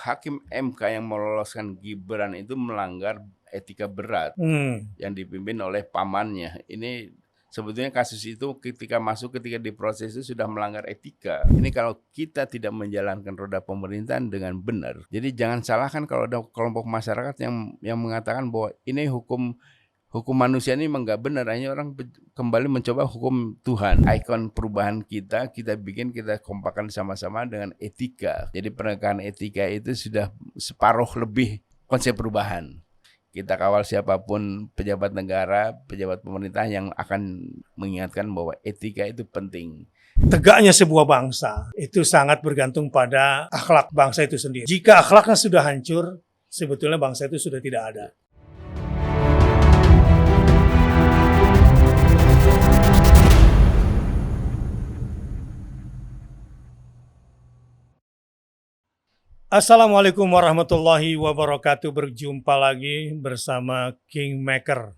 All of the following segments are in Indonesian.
hakim MK yang meloloskan Gibran itu melanggar etika berat yang dipimpin oleh pamannya. Ini sebetulnya kasus itu ketika diproses itu sudah melanggar etika. Ini kalau kita tidak menjalankan roda pemerintahan dengan benar. Jadi jangan salahkan kalau ada kelompok masyarakat yang mengatakan bahwa ini hukum manusia ini memang nggak benar. Hanya orang kembali mencoba hukum Tuhan. Ikon perubahan kita bikin, kita kompakan sama-sama dengan etika. Jadi penegakan etika itu sudah separuh lebih konsep perubahan. Kita kawal siapapun pejabat negara, pejabat pemerintah yang akan mengingatkan bahwa etika itu penting. Tegaknya sebuah bangsa itu sangat bergantung pada akhlak bangsa itu sendiri. Jika akhlaknya sudah hancur, sebetulnya bangsa itu sudah tidak ada. Assalamualaikum warahmatullahi wabarakatuh. Berjumpa lagi bersama Kingmaker.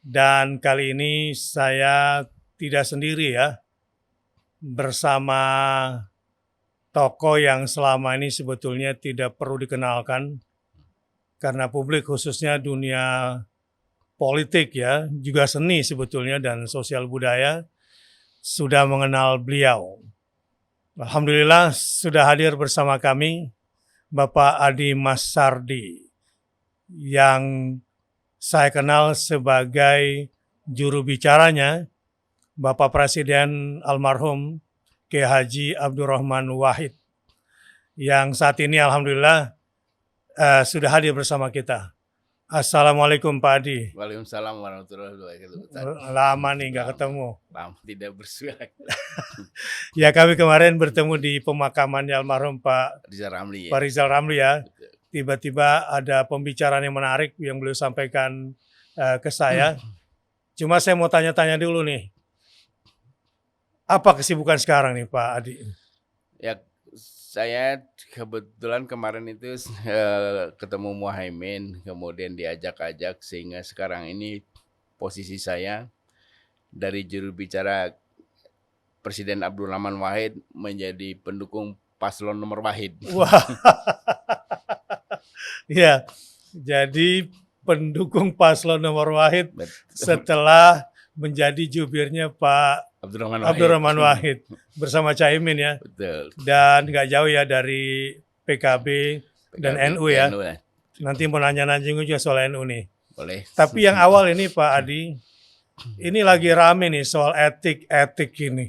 Dan kali ini saya tidak sendiri ya. Bersama tokoh yang selama ini sebetulnya tidak perlu dikenalkan. Karena publik khususnya dunia politik ya, juga seni sebetulnya dan sosial budaya sudah mengenal beliau. Alhamdulillah sudah hadir bersama kami Bapak Adi Masardi yang saya kenal sebagai juru bicaranya Bapak Presiden almarhum Kiai Haji Abdurrahman Wahid yang saat ini alhamdulillah sudah hadir bersama kita. Assalamualaikum Pak Adi. Waalaikumsalam warahmatullahi wabarakatuh. Lama nih nggak ketemu. Lama tidak bersuara. Ya kami kemarin bertemu di pemakamannya almarhum Pak Rizal Ramli. Pak Rizal Ramli ya. Tiba-tiba ada pembicaraan yang menarik yang beliau sampaikan ke saya. Cuma saya mau tanya-tanya dulu nih. Apa kesibukan sekarang nih Pak Adi? Ya, saya kebetulan kemarin itu ketemu Muhaimin, kemudian diajak-ajak sehingga sekarang ini posisi saya dari juru bicara Presiden Abdurrahman Wahid menjadi pendukung paslon nomor Wahid. Wah, ya, jadi pendukung paslon nomor Wahid setelah menjadi jubirnya Pak Abdurrahman Wahid bersama Caimin ya. Betul. Dan nggak jauh ya dari PKB dan NU ya. Nanti mau nanya-nanya juga soal NU nih. Boleh. Tapi yang awal ini Pak Adi, ini lagi rame nih soal etik ini.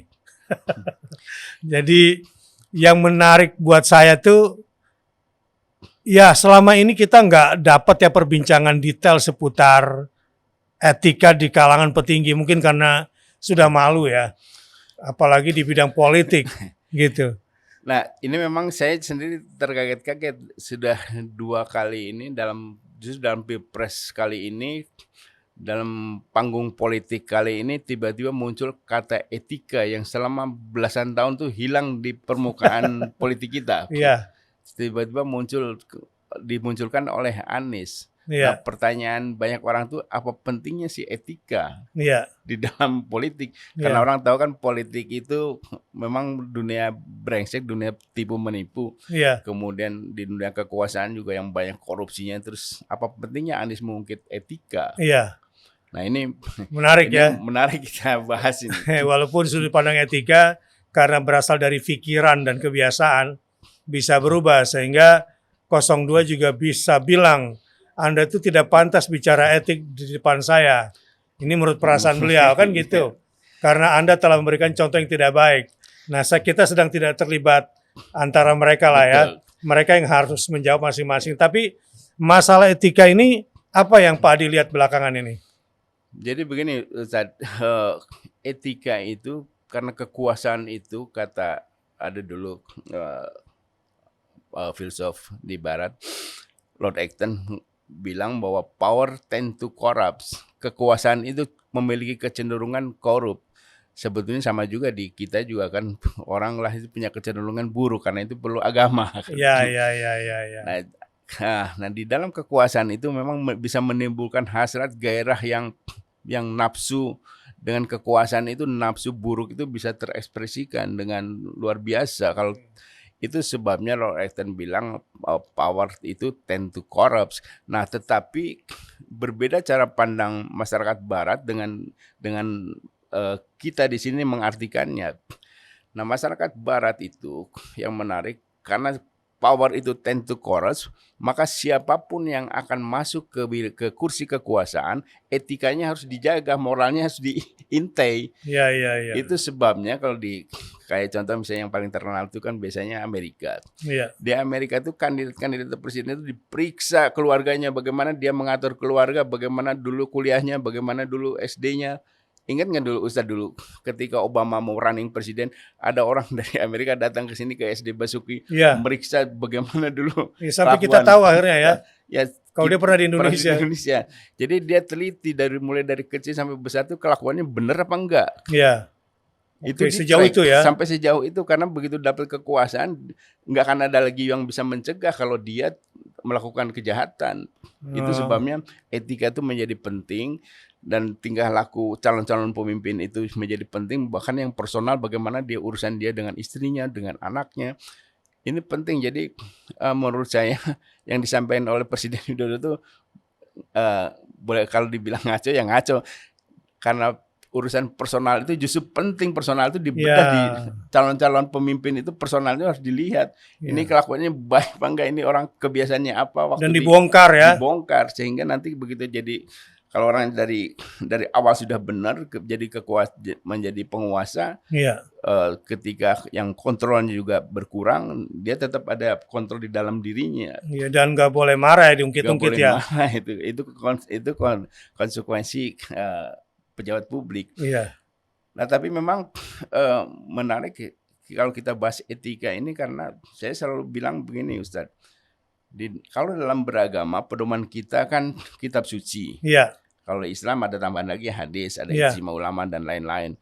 Jadi yang menarik buat saya tuh, ya selama ini kita nggak dapat ya perbincangan detail seputar etika di kalangan petinggi. Mungkin karena sudah malu ya, apalagi di bidang politik gitu. Nah ini memang saya sendiri terkaget-kaget sudah 2 kali ini dalam Pilpres kali ini, dalam panggung politik kali ini tiba-tiba muncul kata etika yang selama belasan tahun tuh hilang di permukaan politik kita. Iya. Tiba-tiba dimunculkan oleh Anies. Iya. Nah, pertanyaan banyak orang tuh apa pentingnya sih etika di dalam politik? Karena orang tahu kan politik itu memang dunia brengsek, dunia tipu menipu. Kemudian di dunia kekuasaan juga yang banyak korupsinya. Terus apa pentingnya Anies mengungkit etika? Nah ini menarik ya. Menarik kita bahas ini. Walaupun sudut pandang etika karena berasal dari pikiran dan kebiasaan bisa berubah sehingga 02 juga bisa bilang Anda itu tidak pantas bicara etik di depan saya. Ini menurut perasaan beliau kan gitu. Karena Anda telah memberikan contoh yang tidak baik. Nah, kita sedang tidak terlibat antara mereka lah ya. Mereka yang harus menjawab masing-masing. Tapi masalah etika ini apa yang Pak Adi lihat belakangan ini? Jadi begini Ustaz, etika itu karena kekuasaan itu kata ada dulu filsuf di barat, Lord Acton bilang bahwa power tend to corrupt. Kekuasaan itu memiliki kecenderungan korup. Sebetulnya sama juga di kita juga kan orang lah itu punya kecenderungan buruk karena itu perlu agama. Ya. Nah di dalam kekuasaan itu memang bisa menimbulkan hasrat gairah yang nafsu. Dengan kekuasaan itu nafsu buruk itu bisa terekspresikan dengan luar biasa. Kalau Itu sebabnya Lord Acton bilang power itu tend to corrupt. Nah, tetapi berbeda cara pandang masyarakat Barat dengan kita di sini mengartikannya. Nah, masyarakat Barat itu yang menarik karena power itu tend to corrupt, maka siapapun yang akan masuk ke kursi kekuasaan, etikanya harus dijaga, moralnya harus diintai. Ya. Itu sebabnya kalau kayak contoh misalnya yang paling terkenal itu kan biasanya Amerika. Ya. Di Amerika itu kandidat presiden itu diperiksa keluarganya, bagaimana dia mengatur keluarga, bagaimana dulu kuliahnya, bagaimana dulu SD-nya. Ingat nggak dulu Ustadz dulu ketika Obama mau running presiden, ada orang dari Amerika datang ke sini ke SD Basuki meriksa bagaimana dulu. Ya, sampai kita tahu akhirnya ya. Kalau dia pernah di Indonesia. Jadi dia teliti mulai dari kecil sampai besar itu kelakuannya benar apa enggak. Iya. Itu sejauh itu ya. Sampai sejauh itu karena begitu dapat kekuasaan nggak akan ada lagi yang bisa mencegah kalau dia melakukan kejahatan. Itu sebabnya etika itu menjadi penting. Dan tingkah laku calon-calon pemimpin itu menjadi penting, bahkan yang personal bagaimana dia urusan dia dengan istrinya, dengan anaknya. Ini penting. Jadi menurut saya yang disampaikan oleh Presiden Widodo itu boleh kalau dibilang ngaco ya ngaco. Karena urusan personal itu justru penting, personal itu dibedah di calon-calon pemimpin itu personalnya harus dilihat. Ini kelakuannya baik apa enggak, ini orang kebiasaannya apa waktu dan dibongkar ya. Dibongkar sehingga nanti begitu jadi kalau orang dari awal sudah benar menjadi penguasa, ketika yang kontrolnya juga berkurang, dia tetap ada kontrol di dalam dirinya. Iya, dan nggak boleh marah ya, diungkit-ungkit ya. Marah, itu konsekuensi pejabat publik. Iya. Nah, tapi memang menarik kalau kita bahas etika ini karena saya selalu bilang begini, Ustadz. Kalau dalam beragama, pedoman kita kan kitab suci. Iya. Kalau Islam ada tambahan lagi hadis, ada ijma ulama dan lain-lain.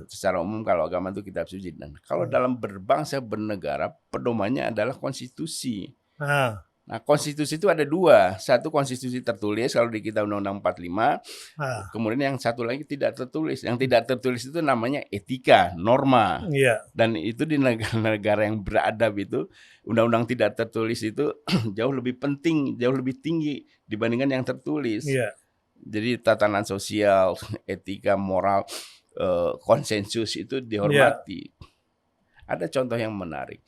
Secara umum kalau agama itu kitab suci. Dan kalau dalam berbangsa bernegara, pedomannya adalah konstitusi. Nah, konstitusi itu ada dua. Satu konstitusi tertulis kalau di kita Undang-Undang 45. Kemudian yang satu lagi tidak tertulis. Yang tidak tertulis itu namanya etika, norma. Dan itu di negara-negara yang beradab itu, undang-undang tidak tertulis itu jauh lebih penting, jauh lebih tinggi dibandingkan yang tertulis. Jadi tatanan sosial, etika, moral, konsensus itu dihormati. Ada contoh yang menarik.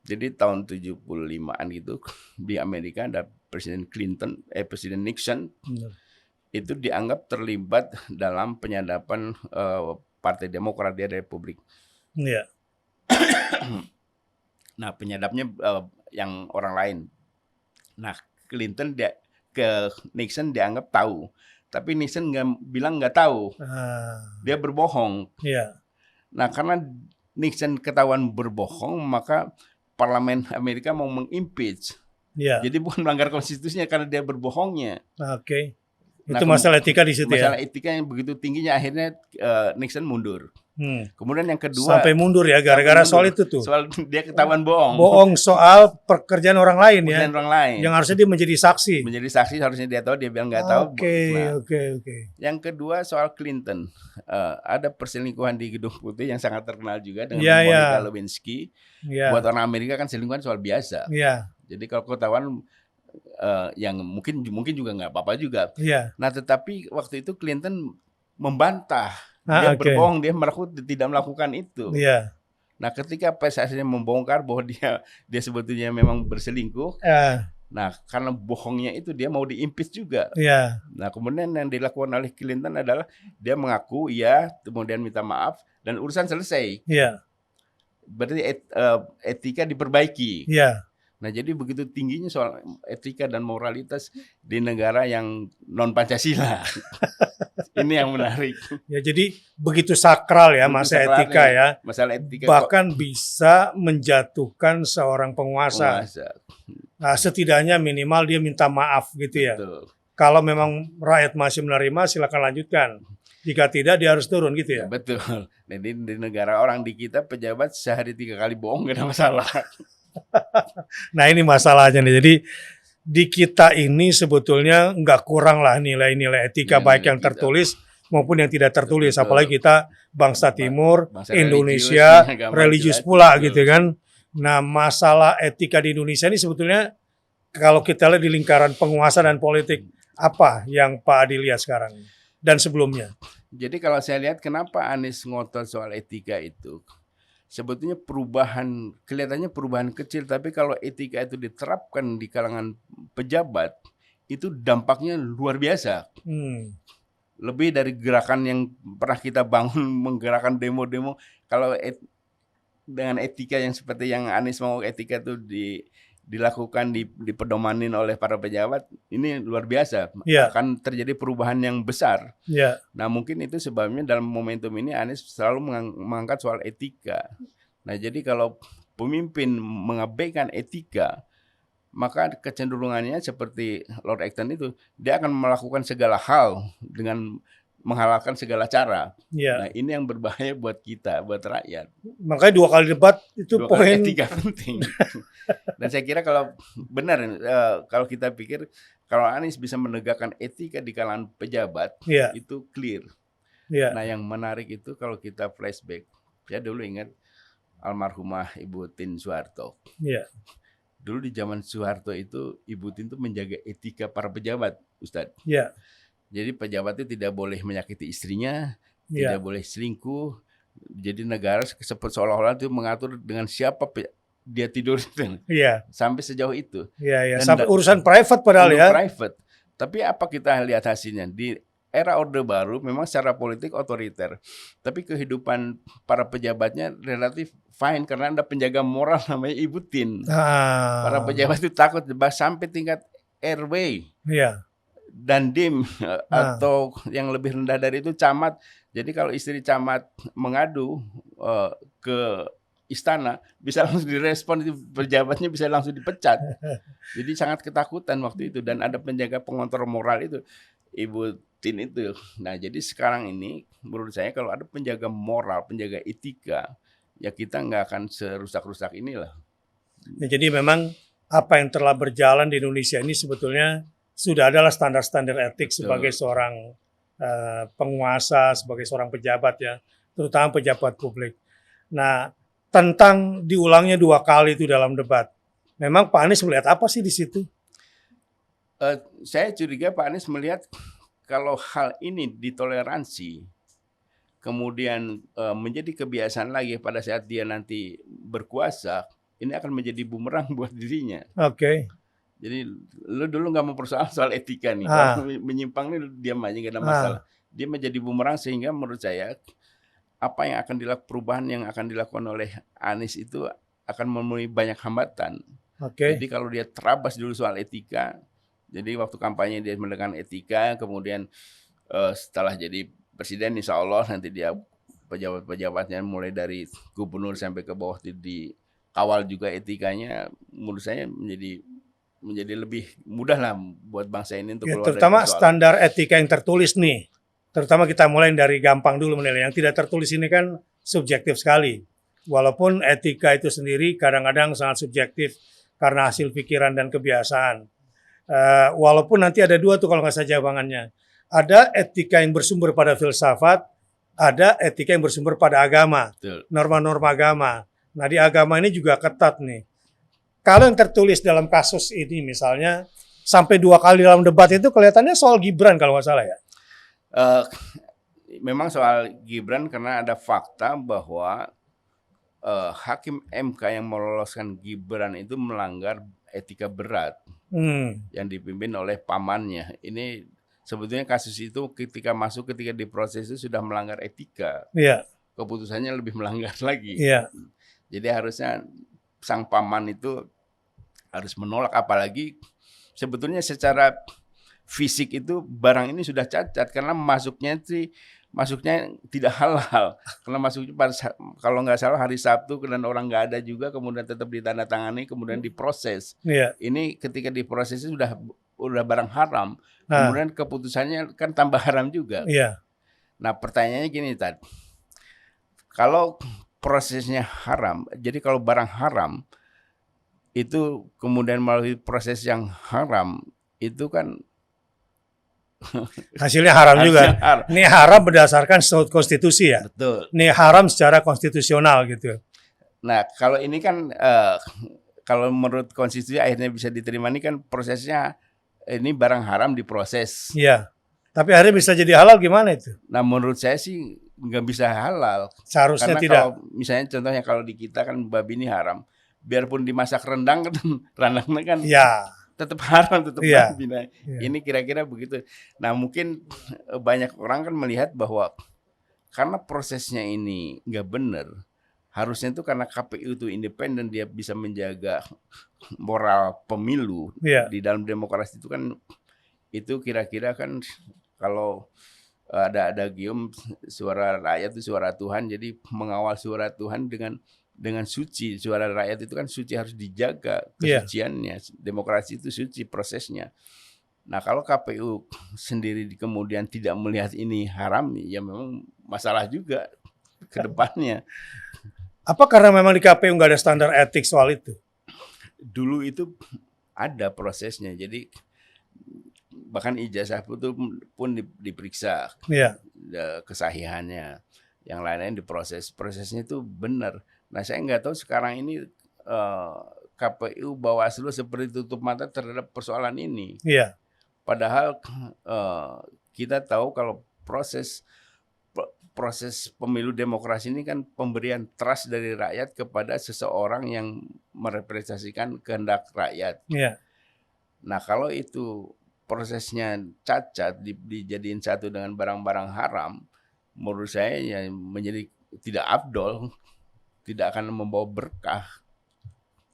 Jadi tahun 75-an gitu di Amerika ada Presiden Nixon itu dianggap terlibat dalam penyadapan Partai Demokrat di Republik. Nah, penyadapnya yang orang lain. Nah, Nixon dianggap tahu, tapi Nixon bilang nggak tahu, dia berbohong. Nah, karena Nixon ketahuan berbohong, maka Parlemen Amerika mau mengimpeach. Jadi bukan melanggar konstitusinya karena dia berbohongnya. Itu masalah etika di situ masalah etika yang begitu tingginya akhirnya Nixon mundur. Kemudian yang kedua sampai mundur ya gara-gara soal itu tuh. Soal dia ketahuan bohong. Bohong soal pekerjaan orang lain ya. Orang lain. Yang harusnya dia menjadi saksi. Menjadi saksi harusnya dia tahu, dia bilang nggak tahu. Oke. Yang kedua soal Clinton. Ada perselingkuhan di Gedung Putih yang sangat terkenal juga dengan Monica Lewinsky. Buat orang Amerika kan selingkuhan soal biasa. Jadi kalau ketahuan yang mungkin juga nggak apa-apa juga. Nah, tetapi waktu itu Clinton membantah. Dia berbohong, dia tidak melakukan itu. Nah, ketika pers akhirnya membongkar bahwa dia sebetulnya memang berselingkuh. Nah, karena bohongnya itu dia mau diimpeach juga. Nah, kemudian yang dilakukan oleh Clinton adalah dia mengaku kemudian minta maaf dan urusan selesai. Berarti etika diperbaiki. Nah, jadi begitu tingginya soal etika dan moralitas di negara yang non Pancasila. Ini yang menarik. Ya, jadi begitu sakral ya masalah etika ya. Masalah etika bahkan bisa menjatuhkan seorang penguasa. Nah, setidaknya minimal dia minta maaf gitu ya. Kalau memang rakyat masih menerima, silakan lanjutkan. Jika tidak, dia harus turun gitu ya. Betul. Jadi di negara orang di kita pejabat sehari 3 kali bohong gak ada masalah. Nah, ini masalahnya nih. Jadi di kita ini sebetulnya nggak kurang lah nilai-nilai etika baik yang tertulis maupun yang tidak tertulis. Apalagi kita bangsa Timur, bangsa Indonesia, religius pula gitu kan. Nah, masalah etika di Indonesia ini sebetulnya kalau kita lihat di lingkaran penguasa dan politik, apa yang Pak Adi lihat sekarang dan sebelumnya? Jadi kalau saya lihat kenapa Anies ngotot soal etika itu, sebetulnya kelihatannya perubahan kecil, tapi kalau etika itu diterapkan di kalangan pejabat, itu dampaknya luar biasa. Lebih dari gerakan yang pernah kita bangun, menggerakkan demo-demo, kalau dengan etika yang seperti yang Anies mau etika itu dilakukan, dipedomanin oleh para pejabat, ini luar biasa. Akan terjadi perubahan yang besar. Nah mungkin itu sebabnya dalam momentum ini Anies selalu mengangkat soal etika. Nah jadi kalau pemimpin mengabaikan etika, maka kecenderungannya seperti Lord Acton itu, dia akan melakukan segala hal dengan menghalalkan segala cara. Nah ini yang berbahaya buat kita, buat rakyat. Makanya 2 kali debat itu poin etika penting. Dan saya kira kalau benar, kalau kita pikir kalau Anies bisa menegakkan etika di kalangan pejabat, itu clear. Nah yang menarik itu kalau kita flashback, saya dulu ingat almarhumah Ibu Tien Soeharto. Dulu di zaman Soeharto itu Ibu Tien itu menjaga etika para pejabat, Ustadz. Jadi pejabat itu tidak boleh menyakiti istrinya, tidak boleh selingkuh. Jadi negara seolah-olah itu mengatur dengan siapa dia tidur. Sampai sejauh itu. Sampai urusan private padahal ya. Private. Tapi apa kita lihat hasilnya? Di era Orde Baru memang secara politik otoriter. Tapi kehidupan para pejabatnya relatif fine karena ada penjaga moral namanya Ibu Tien. Para pejabat itu takut sampai tingkat RW. Dan dim atau yang lebih rendah dari itu camat. Jadi kalau istri camat mengadu ke istana bisa langsung direspon, pejabatnya bisa langsung dipecat. Jadi sangat ketakutan waktu itu dan ada penjaga pengontrol moral itu Ibu Tien itu. Nah jadi sekarang ini menurut saya kalau ada penjaga moral, penjaga etika, ya kita nggak akan serusak-rusak inilah. Jadi memang apa yang telah berjalan di Indonesia ini sebetulnya sudah adalah standar-standar etik sebagai seorang penguasa, sebagai seorang pejabat ya, terutama pejabat publik. Nah, tentang diulangnya 2 kali itu dalam debat, memang Pak Anies melihat apa sih di situ? Saya curiga Pak Anies melihat kalau hal ini ditoleransi, kemudian menjadi kebiasaan lagi pada saat dia nanti berkuasa, ini akan menjadi bumerang buat dirinya. Jadi lu dulu nggak mau persoalan soal etika nih, menyimpang nih diam aja nggak ada masalah. Dia menjadi bumerang sehingga menurut saya apa yang akan perubahan yang akan dilakukan oleh Anies itu akan memenuhi banyak hambatan. Jadi kalau dia terabas dulu soal etika, jadi waktu kampanye dia menekan etika, kemudian setelah jadi presiden insya Allah nanti dia pejabat-pejabatnya mulai dari gubernur sampai ke bawah dikawal juga etikanya, menurut saya menjadi lebih mudah lah buat bangsa ini untuk keluar terutama dari standar etika yang tertulis nih. Terutama kita mulai dari gampang dulu menilai. Yang tidak tertulis ini kan subjektif sekali. Walaupun etika itu sendiri kadang-kadang sangat subjektif karena hasil pikiran dan kebiasaan. Walaupun nanti ada 2 tuh kalau nggak salah jawabannya. Ada etika yang bersumber pada filsafat, ada etika yang bersumber pada agama, norma-norma agama. Nah di agama ini juga ketat nih. Kalau yang tertulis dalam kasus ini misalnya sampai 2 kali dalam debat itu kelihatannya soal Gibran kalau nggak salah ya. Memang soal Gibran karena ada fakta bahwa hakim MK yang meloloskan Gibran itu melanggar etika berat yang dipimpin oleh pamannya. Ini sebetulnya kasus itu ketika diproses itu sudah melanggar etika. Keputusannya lebih melanggar lagi. Jadi harusnya sang paman itu harus menolak, apalagi sebetulnya secara fisik itu barang ini sudah cacat karena masuknya tidak halal. Karena masuknya kalau nggak salah hari Sabtu dan orang nggak ada juga, kemudian tetap ditandatangani, kemudian diproses. Ini ketika diproses sudah barang haram, kemudian keputusannya kan tambah haram juga. Nah pertanyaannya gini Tad, kalau prosesnya haram, jadi kalau barang haram itu kemudian melalui proses yang haram, itu kan hasilnya haram juga. Ini haram berdasarkan konstitusi ya. Betul. Ini haram secara konstitusional gitu. Nah, kalau ini kan kalau menurut konstitusi akhirnya bisa diterima, ini kan prosesnya ini barang haram diproses. Iya. Tapi akhirnya bisa jadi halal gimana itu? Nah, menurut saya sih nggak bisa halal. Seharusnya Karena tidak. kalau misalnya contohnya kalau di kita kan babi ini haram, biarpun dimasak rendang kan rendangnya kan Ya. tetap haram, tetap Iya. babi. Nah, Iya. ini kira-kira begitu. Nah, mungkin banyak orang kan melihat bahwa karena prosesnya ini nggak benar, harusnya itu karena KPU itu independen, dia bisa menjaga moral pemilu. Iya. Di dalam demokrasi itu kan itu kira-kira kan kalau ada gium suara rakyat itu suara Tuhan, jadi mengawal suara Tuhan dengan suci. Suara rakyat itu kan suci, harus dijaga kesuciannya. Demokrasi itu suci prosesnya. Nah, kalau KPU sendiri kemudian tidak melihat ini haram, ya memang masalah juga ke depannya. Apa karena memang di KPU nggak ada standar etik soal itu? Dulu itu ada prosesnya, jadi bahkan ijazah itu pun diperiksa kesahihannya. Yang lain-lain diproses, prosesnya itu benar. Nah, saya nggak tahu sekarang ini KPU Bawaslu seperti tutup mata terhadap persoalan ini. Iya. Padahal kita tahu kalau proses pemilu demokrasi ini kan pemberian trust dari rakyat kepada seseorang yang merepresentasikan kehendak rakyat. Iya. Nah, kalau itu prosesnya cacat, dijadiin satu dengan barang-barang haram, menurut saya ya menjadi tidak afdol, tidak akan membawa berkah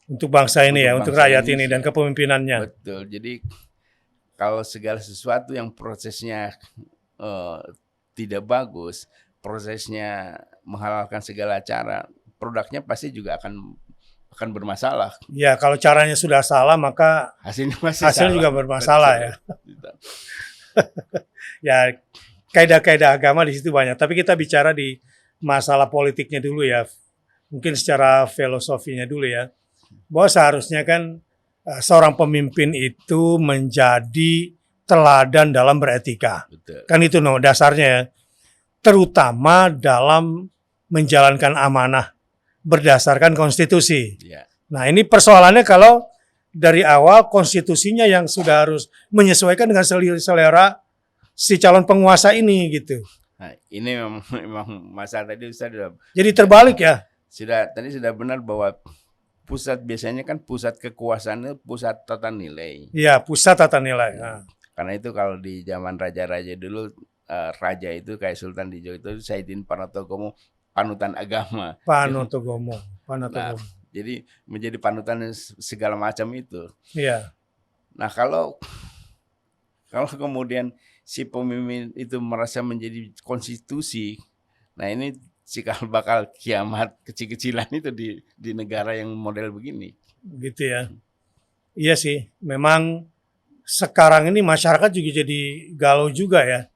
untuk bangsa ini, untuk rakyat ini dan kepemimpinannya. Betul. Jadi kalau segala sesuatu yang prosesnya tidak bagus, prosesnya menghalalkan segala cara, produknya pasti juga akan bermasalah. Ya, kalau caranya sudah salah maka hasilnya juga bermasalah. Betul. Ya. Ya, kaidah-kaidah agama di situ banyak. Tapi kita bicara di masalah politiknya dulu ya. Mungkin secara filosofinya dulu ya. Bahwa seharusnya kan seorang pemimpin itu menjadi teladan dalam beretika. Betul. Kan itu dasarnya ya. Terutama dalam menjalankan amanah berdasarkan konstitusi. Ya. Nah, ini persoalannya kalau dari awal konstitusinya yang sudah harus menyesuaikan dengan selera si calon penguasa ini gitu. Nah, ini memang masalah tadi sudah. Jadi terbalik ya. Tadi sudah benar bahwa pusat biasanya kan pusat kekuasaannya pusat tata nilai. Iya, pusat tata nilai. Nah. Karena itu kalau di zaman raja-raja dulu, raja itu kayak Sultan Dijo itu Saidin Panotogomo, panutan agama. Panotogomo. Nah, jadi menjadi panutan segala macam itu. Iya. Nah, kalau kemudian si pemimpin itu merasa menjadi konstitusi, nah ini cikal bakal kiamat kecil-kecilan itu di negara yang model begini. Gitu ya. Iya sih, memang sekarang ini masyarakat juga jadi galau juga ya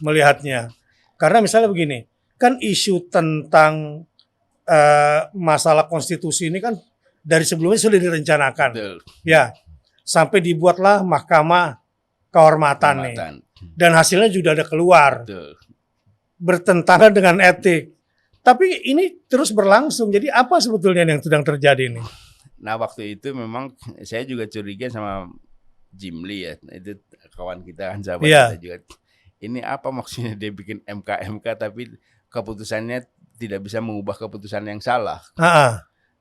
melihatnya. Karena misalnya begini, kan isu tentang masalah konstitusi ini kan dari sebelumnya sudah direncanakan. Betul. Ya, sampai dibuatlah mahkamah kehormatan nih. Dan hasilnya juga ada keluar. Betul. Bertentangan dengan etik. Tapi ini terus berlangsung. Jadi apa sebetulnya yang sedang terjadi ini? Nah, waktu itu memang saya juga curiga sama Jim Lee ya. Itu kawan kita kan, sahabat kita juga. Ini apa maksudnya dia bikin MK tapi keputusannya tidak bisa mengubah keputusan yang salah.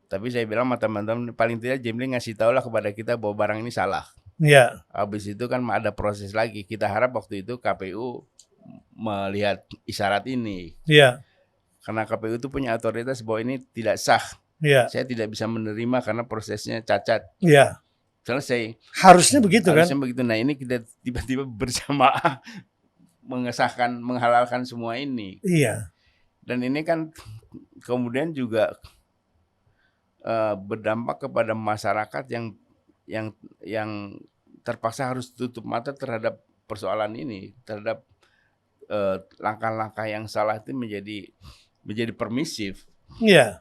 Tapi saya bilang sama teman-teman, paling tidak Jim Lee ngasih tahu lah kepada kita bahwa barang ini salah. Iya. Habis itu kan ada proses lagi. Kita harap waktu itu KPU melihat isyarat ini. Iya. Karena KPU itu punya otoritas bahwa ini tidak sah. Iya. Saya tidak bisa menerima karena prosesnya cacat. Iya. Selesai. Harusnya begitu kan? Harusnya begitu. Nah, ini kita tiba-tiba berjamaah mengesahkan, menghalalkan semua ini. Iya. Dan ini kan kemudian juga berdampak kepada masyarakat yang terpaksa harus tutup mata terhadap persoalan ini, terhadap langkah-langkah yang salah itu menjadi permisif. Iya.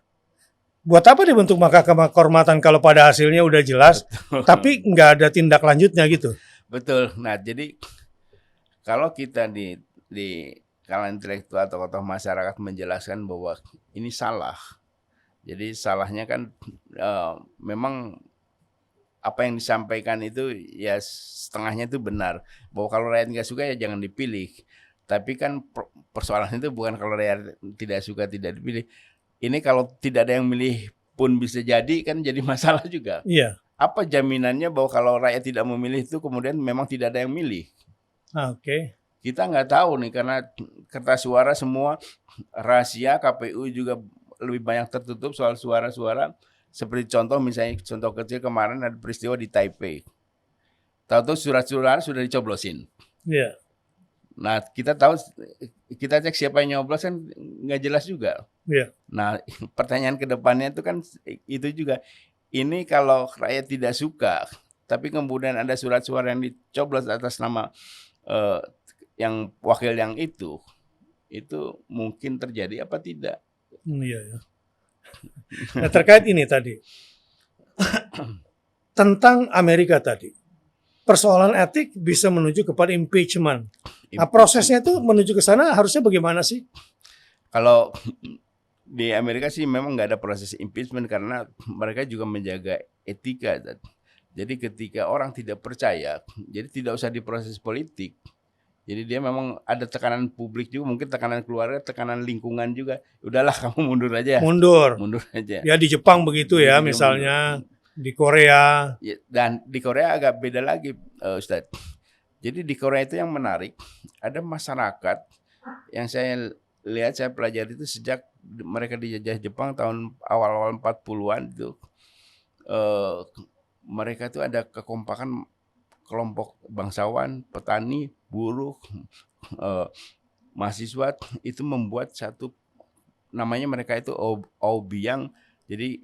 Buat apa dibentuk mahkamah kehormatan kalau pada hasilnya udah jelas, betul, tapi nggak ada tindak lanjutnya gitu? Betul. Nah, jadi kalau kita di kalangan intelektual atau tokoh masyarakat menjelaskan bahwa ini salah, Jadi salahnya kan memang apa yang disampaikan itu ya setengahnya itu benar. Bahwa kalau rakyat nggak suka ya jangan dipilih. Tapi kan persoalannya itu bukan kalau rakyat tidak suka tidak dipilih. Ini kalau tidak ada yang milih pun bisa jadi kan jadi masalah juga. Iya. Apa jaminannya bahwa kalau rakyat tidak memilih itu kemudian memang tidak ada yang milih? Oke. Kita nggak tahu nih karena kertas suara semua rahasia, KPU juga lebih banyak tertutup soal suara-suara. Seperti misalnya contoh kecil kemarin ada peristiwa di Taipei. Tahu-tahu surat-surat sudah dicoblosin. Iya. Nah kita tahu, kita cek siapa yang nyoblos kan nggak jelas juga. Iya. Nah pertanyaan kedepannya itu kan itu juga. Ini kalau rakyat tidak suka, tapi kemudian ada surat suara yang dicoblos atas nama yang wakil yang itu mungkin terjadi apa tidak? Iya. Ya. Nah terkait ini tadi tentang Amerika tadi, persoalan etik bisa menuju kepada impeachment. Nah prosesnya itu menuju ke sana harusnya bagaimana sih? Kalau di Amerika sih memang nggak ada proses impeachment karena mereka juga menjaga etika. Jadi ketika orang tidak percaya, jadi tidak usah diproses politik. Jadi dia memang ada tekanan publik juga, mungkin tekanan keluarga, tekanan lingkungan juga. Udahlah kamu mundur aja. Mundur aja. Ya di Jepang begitu ya, misalnya di Korea. Ya, dan di Korea agak beda lagi, Ustadz. Jadi di Korea itu yang menarik, ada masyarakat yang saya lihat, saya pelajari itu sejak mereka dijajah Jepang tahun awal-awal 40-an itu. Mereka itu ada kekompakan kelompok bangsawan, petani, buruh, mahasiswa itu membuat satu, namanya mereka itu Obiang, jadi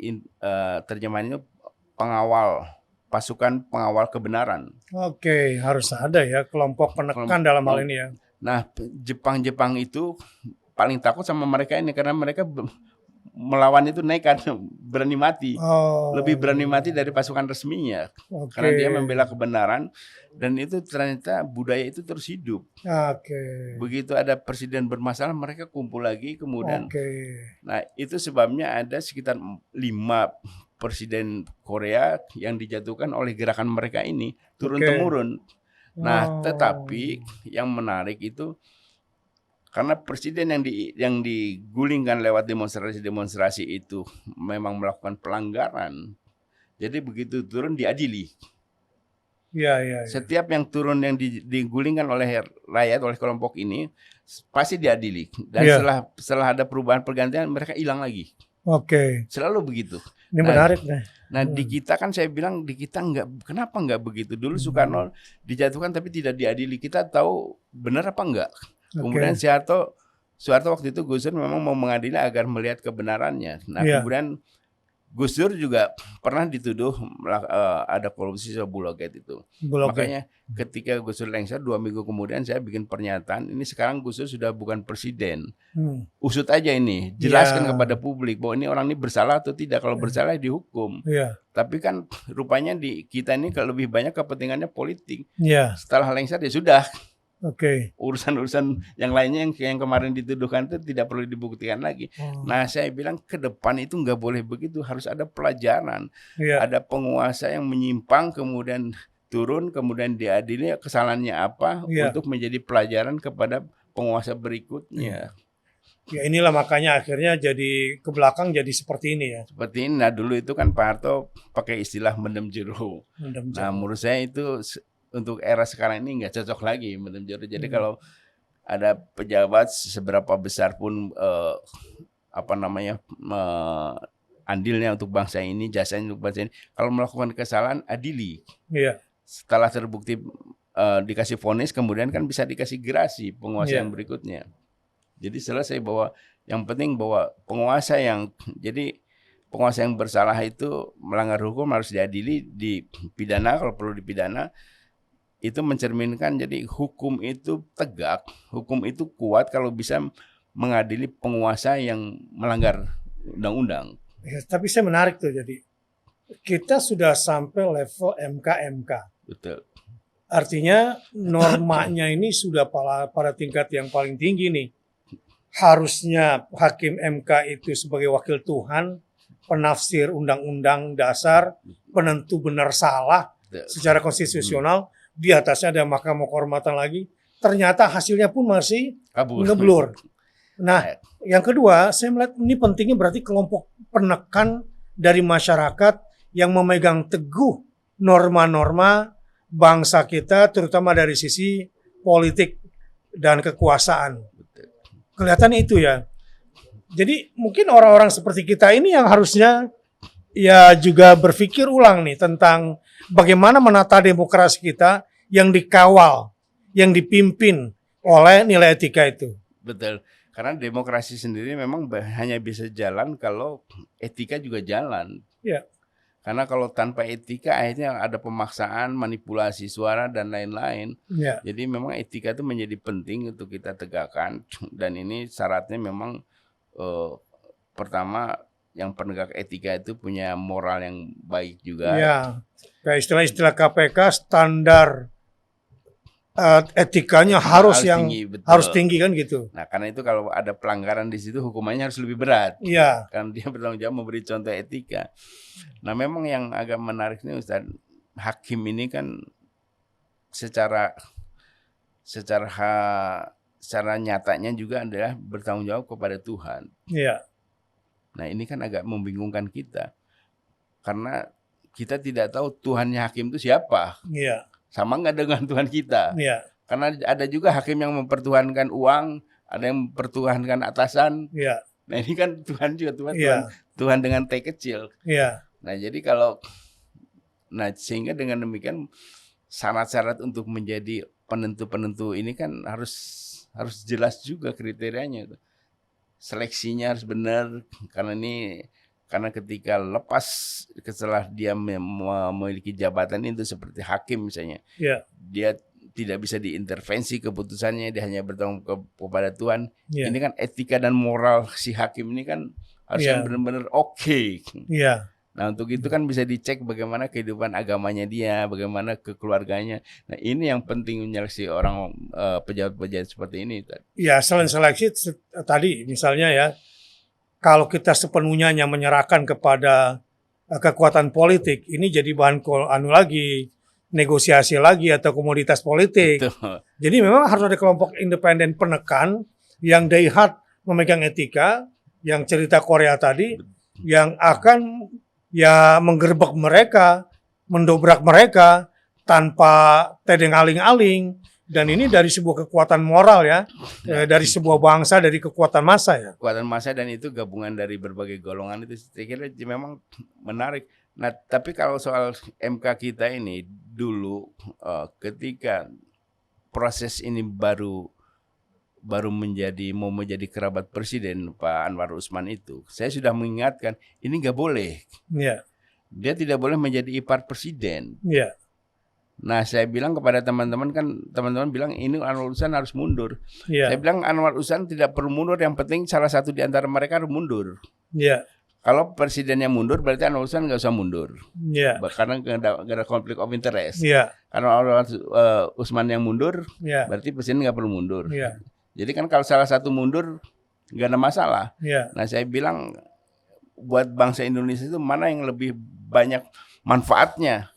terjemahannya pasukan pengawal kebenaran. Oke, harus ada ya kelompok penekan dalam hal ini ya. Nah, Jepang itu paling takut sama mereka ini karena mereka melawan itu nekat, berani mati. Lebih berani mati dari pasukan resminya. Karena dia membela kebenaran dan itu ternyata budaya itu terus hidup. Begitu ada presiden bermasalah mereka kumpul lagi kemudian. Nah, itu sebabnya ada sekitar 5 presiden Korea yang dijatuhkan oleh gerakan mereka ini turun-temurun. Nah, tetapi yang menarik itu karena presiden yang digulingkan lewat demonstrasi itu memang melakukan pelanggaran. Jadi begitu turun diadili. Ya. Setiap yang turun yang digulingkan oleh rakyat, oleh kelompok ini pasti diadili. Dan setelah ada perubahan pergantian mereka hilang lagi. Selalu begitu. Ini menarik nih. Nah di kita kan saya bilang di kita kenapa enggak begitu? Dulu Soekarno dijatuhkan tapi tidak diadili. Kita tahu benar apa enggak? Kemudian Soeharto waktu itu Gus Dur memang mau mengadili agar melihat kebenarannya. Nah kemudian Gus Dur juga pernah dituduh ada korupsi soal Bulogate itu. Makanya ketika Gus Dur lengser 2 minggu kemudian saya bikin pernyataan, ini sekarang Gus Dur sudah bukan presiden. Usut aja ini, jelaskan kepada publik bahwa ini orang ini bersalah atau tidak. Kalau bersalah dihukum. Tapi kan rupanya di kita ini lebih banyak kepentingannya politik. Setelah lengser ya sudah. Urusan-urusan yang lainnya yang kemarin dituduhkan itu tidak perlu dibuktikan lagi. Nah saya bilang ke depan itu nggak boleh begitu, harus ada pelajaran. Ada penguasa yang menyimpang kemudian turun kemudian diadili, kesalahannya apa untuk menjadi pelajaran kepada penguasa berikutnya. Ya inilah makanya akhirnya jadi ke belakang jadi seperti ini ya. Seperti ini. Nah dulu itu kan Pak Harto pakai istilah mendem jeruk. Nah menurut saya itu untuk era sekarang ini nggak cocok lagi mendem jeruk. Jadi kalau ada pejabat seberapa besar pun andilnya untuk bangsa ini, jasanya untuk bangsa ini, kalau melakukan kesalahan adili. Setelah terbukti dikasih vonis, kemudian kan bisa dikasih gerasi penguasa yang berikutnya. Jadi selesai bahwa yang penting bahwa penguasa yang bersalah itu melanggar hukum harus diadili, dipidana kalau perlu dipidana. Itu mencerminkan jadi hukum itu tegak, hukum itu kuat kalau bisa mengadili penguasa yang melanggar undang-undang. Ya, tapi saya menarik tuh, jadi kita sudah sampai level MK. Betul. Artinya normanya ini sudah pada tingkat yang paling tinggi nih. Harusnya hakim MK itu sebagai wakil Tuhan penafsir undang-undang dasar, penentu benar salah secara konstitusional, di atasnya ada Mahkamah Kehormatan lagi, ternyata hasilnya pun masih ngeblur. Nah, yang kedua, saya melihat ini pentingnya berarti kelompok penekan dari masyarakat yang memegang teguh norma-norma bangsa kita, terutama dari sisi politik dan kekuasaan. Kelihatan itu ya. Jadi mungkin orang-orang seperti kita ini yang harusnya ya juga berpikir ulang nih tentang bagaimana menata demokrasi kita yang dikawal, yang dipimpin oleh nilai etika itu. Betul. Karena demokrasi sendiri memang hanya bisa jalan kalau etika juga jalan. Ya. Karena kalau tanpa etika akhirnya ada pemaksaan, manipulasi suara dan lain-lain. Ya. Jadi memang etika itu menjadi penting untuk kita tegakkan. Dan ini syaratnya memang pertama yang penegak etika itu punya moral yang baik juga. Ya. Kayak istilah KPK standar etikanya harus tinggi kan gitu. Nah, karena itu kalau ada pelanggaran di situ hukumannya harus lebih berat. Iya. Karena dia bertanggung jawab memberi contoh etika. Nah, memang yang agak menarik ini Ustaz, hakim ini kan secara nyatanya juga adalah bertanggung jawab kepada Tuhan. Iya. Nah, ini kan agak membingungkan kita. Karena kita tidak tahu Tuhannya hakim itu siapa. Iya. Sama nggak dengan Tuhan kita? Iya. Karena ada juga hakim yang mempertuhankan uang, ada yang mempertuhankan atasan. Iya. Nah ini kan Tuhan juga Tuhan dengan T kecil. Iya. Nah jadi sehingga dengan demikian syarat-syarat untuk menjadi penentu ini kan harus jelas juga kriterianya. Seleksinya harus benar karena ketika setelah dia memiliki jabatan itu seperti hakim misalnya, dia tidak bisa diintervensi keputusannya, dia hanya bertanggung kepada Tuhan. Ini kan etika dan moral si hakim ini kan harusnya benar-benar oke. Nah untuk itu kan bisa dicek bagaimana kehidupan agamanya dia, bagaimana kekeluarganya. Nah ini yang penting menyeleksi orang pejabat-pejabat seperti ini. Ya selain seleksi tadi misalnya ya, kalau kita sepenuhnya hanya menyerahkan kepada kekuatan politik, ini jadi bahan negosiasi lagi atau komoditas politik. Betul. Jadi memang harus ada kelompok independen penekan yang die hard memegang etika, yang cerita Korea tadi, yang akan menggerebek mereka, mendobrak mereka tanpa tedeng aling-aling. Dan ini dari sebuah kekuatan moral ya, dari sebuah bangsa, dari kekuatan massa ya. Kekuatan massa dan itu gabungan dari berbagai golongan itu saya kira memang menarik. Nah tapi kalau soal MK kita ini dulu ketika proses ini baru mau menjadi kerabat presiden Pak Anwar Usman itu, saya sudah mengingatkan ini nggak boleh. Ya. Dia tidak boleh menjadi ipar presiden. Ya. Nah saya bilang kepada teman-teman bilang ini Anwar Usman harus mundur. Saya bilang Anwar Usman tidak perlu mundur, yang penting salah satu di antara mereka harus mundur. Kalau presidennya mundur berarti Anwar Usman nggak usah mundur. Karena nggak ada konflik of interest. Karena Anwar Usman yang mundur berarti presiden nggak perlu mundur. Jadi kan kalau salah satu mundur nggak ada masalah. Nah saya bilang buat bangsa Indonesia itu mana yang lebih banyak manfaatnya?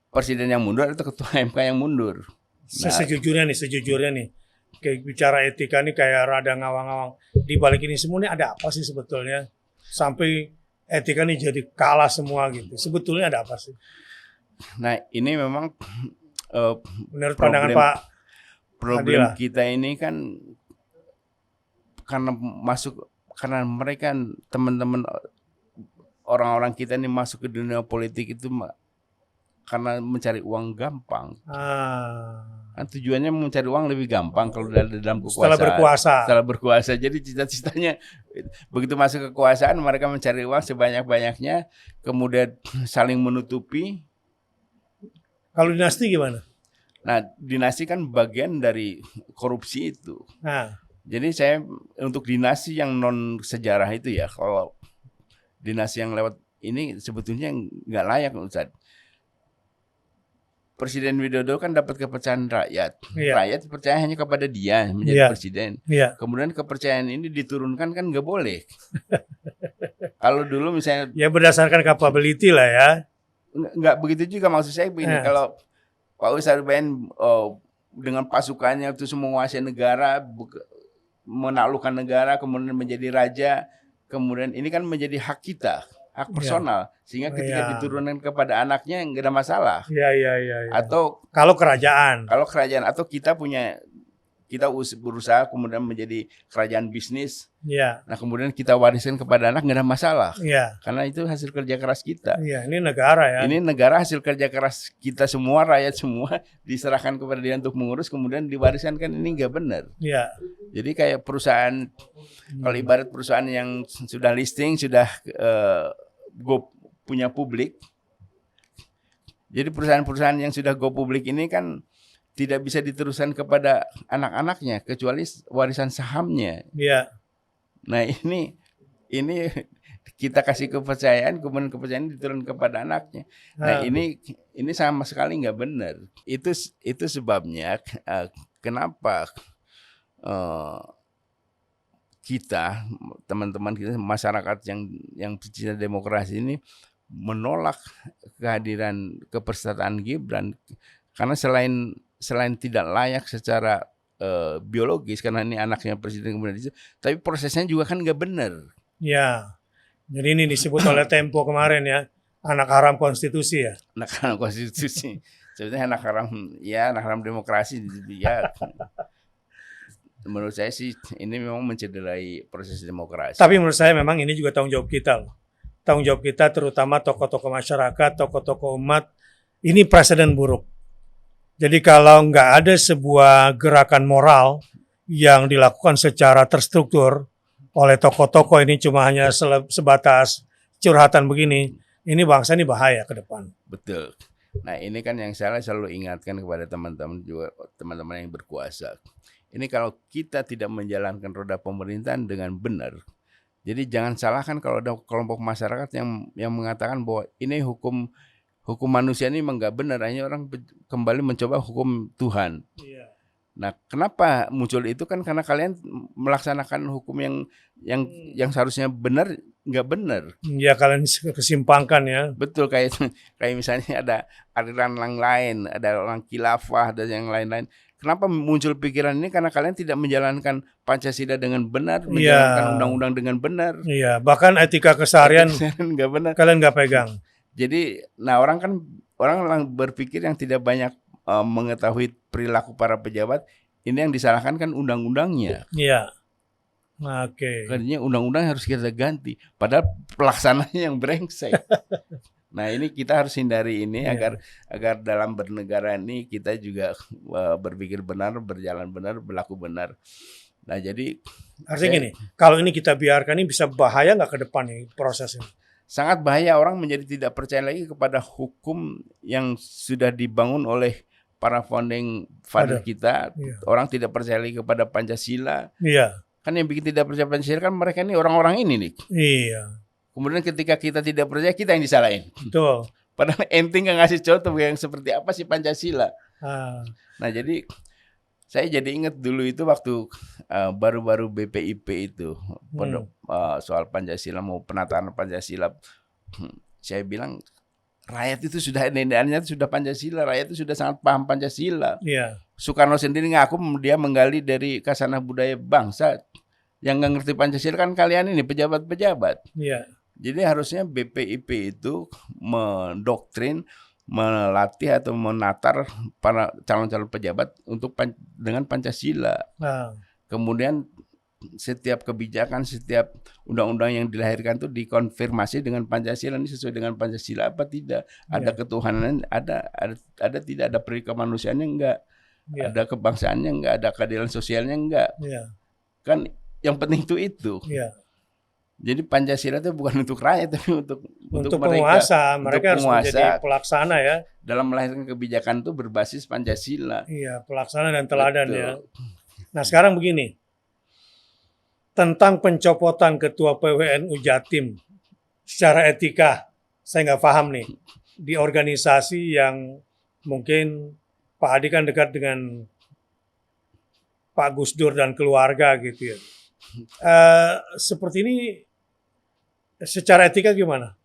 Presiden yang mundur atau ketua MK yang mundur? Nah, sejujurnya nih, kayak bicara etika nih kayak rada ngawang-ngawang. Di balik ini semua nih ada apa sih sebetulnya? Sampai etika nih jadi kalah semua gitu. Sebetulnya ada apa sih? Nah ini memang menurut pandangan Pak problem kita ini kan karena mereka teman-teman orang-orang kita ini masuk ke dunia politik itu karena mencari uang gampang. Kan tujuannya mencari uang lebih gampang kalau dalam kekuasaan. Setelah berkuasa. Jadi cita-citanya begitu masuk kekuasaan mereka mencari uang sebanyak-banyaknya, kemudian saling menutupi. Kalau dinasti gimana? Nah, dinasti kan bagian dari korupsi itu. Jadi saya untuk dinasti yang non sejarah itu ya, kalau dinasti yang lewat ini sebetulnya nggak layak Ustaz. Presiden Widodo kan dapat kepercayaan rakyat. Iya. Rakyat percaya hanya kepada dia menjadi Iya. presiden. Iya. Kemudian kepercayaan ini diturunkan kan nggak boleh. Kalau dulu misalnya Ya berdasarkan capability lah ya. nggak begitu juga, maksud saya begini, kalau Pak Ustadz Ben dengan pasukannya terus menguasai negara, menaklukkan negara, kemudian menjadi raja, kemudian ini kan menjadi hak kita, hak personal, sehingga ketika diturunkan kepada anaknya nggak ada masalah. Iya. Atau kalau kerajaan atau kita berusaha kemudian menjadi kerajaan bisnis. Iya. Nah kemudian kita wariskan kepada anak, nggak ada masalah. Iya. Karena itu hasil kerja keras kita. Iya, ini negara ya. Ini negara, hasil kerja keras kita semua, rakyat semua diserahkan kepada dia untuk mengurus, kemudian diwariskan, kan ini nggak benar. Iya. Jadi kayak perusahaan, kalau ibarat perusahaan yang sudah listing, sudah punya publik. Jadi perusahaan-perusahaan yang sudah go publik ini kan tidak bisa diteruskan kepada anak-anaknya kecuali warisan sahamnya. Iya. Nah ini kita kasih kepercayaan, kemudian kepercayaan diturunkan kepada anaknya. Nah ini sama sekali nggak benar. Itu sebabnya kenapa kita, teman-teman kita, masyarakat yang pecinta demokrasi ini menolak kehadiran kepesertaan Gibran, karena selain tidak layak secara biologis karena ini anaknya presiden kemudian itu, tapi prosesnya juga kan nggak benar. Ya, jadi ini disebut oleh Tempo kemarin ya, anak haram konstitusi ya. Anak haram konstitusi, sebetulnya anak haram demokrasi ya. Menurut saya sih ini memang mencederai proses demokrasi. Tapi menurut saya memang ini juga tanggung jawab kita loh. Tanggung jawab kita terutama tokoh-tokoh masyarakat, tokoh-tokoh umat, ini presiden buruk. Jadi kalau nggak ada sebuah gerakan moral yang dilakukan secara terstruktur oleh tokoh-tokoh ini cuma hanya sebatas curhatan begini, ini bangsa ini bahaya ke depan. Betul. Nah ini kan yang saya selalu ingatkan kepada teman-teman juga, teman-teman yang berkuasa. Ini kalau kita tidak menjalankan roda pemerintahan dengan benar, jadi jangan salahkan kalau ada kelompok masyarakat yang mengatakan bahwa ini hukum manusia ini memang nggak benar, hanya orang kembali mencoba hukum Tuhan. Iya. Nah, kenapa muncul itu kan karena kalian melaksanakan hukum yang seharusnya benar nggak benar. Ya kalian kesimpangkan ya. Betul, kayak misalnya ada aliran yang lain, ada orang khilafah dan yang lain-lain. Kenapa muncul pikiran ini? Karena kalian tidak menjalankan Pancasila dengan benar, menjalankan undang-undang dengan benar. Iya, bahkan etika keseharian nggak benar. Kalian nggak pegang. Jadi, nah orang berpikir yang tidak banyak mengetahui perilaku para pejabat, ini yang disalahkan kan undang-undangnya. Iya. Oke. Artinya undang-undang harus kita ganti, padahal pelaksananya yang brengsek. Nah ini kita harus hindari ini agar dalam bernegara ini kita juga berpikir benar, berjalan benar, berlaku benar. Nah jadi artinya gini, kalau ini kita biarkan, ini bisa bahaya nggak ke depan nih prosesnya? Sangat bahaya, orang menjadi tidak percaya lagi kepada hukum yang sudah dibangun oleh para founding father kita. Iya. Orang tidak percaya lagi kepada Pancasila. Iya. Kan yang bikin tidak percaya Pancasila kan mereka ini orang-orang ini nih. Iya. Kemudian ketika kita tidak percaya, kita yang disalahin. Betul. Padahal ente nggak ngasih contoh yang seperti apa sih Pancasila. Nah jadi saya jadi ingat dulu itu waktu baru-baru BPIP itu soal Pancasila, mau penataan Pancasila. Saya bilang rakyat itu sudah nenek-neneknya sudah Pancasila, rakyat itu sudah sangat paham Pancasila. Iya. Soekarno sendiri ngaku dia menggali dari kasanah budaya bangsa. Yang nggak ngerti Pancasila kan kalian ini pejabat-pejabat. Iya. Jadi harusnya BPIP itu mendoktrin, melatih atau menatar para calon-calon pejabat untuk dengan Pancasila. Kemudian setiap kebijakan, setiap undang-undang yang dilahirkan itu dikonfirmasi dengan Pancasila, ini sesuai dengan Pancasila apa tidak? Ada ketuhanan, ada tidak, ada perikemanusiaannya enggak? Ada kebangsaannya enggak? Ada keadilan sosialnya enggak? Kan yang penting itu. Jadi Pancasila itu bukan untuk rakyat, tapi untuk penguasa. Mereka harus menjadi pelaksana ya. Dalam melahirkan kebijakan itu berbasis Pancasila. Iya, pelaksana dan teladan. Betul. Ya. Nah sekarang begini, tentang pencopotan Ketua PWNU Jatim secara etika, saya nggak paham nih, di organisasi yang mungkin Pak Hadi kan dekat dengan Pak Gus Dur dan keluarga gitu ya. Seperti ini secara etika gimana?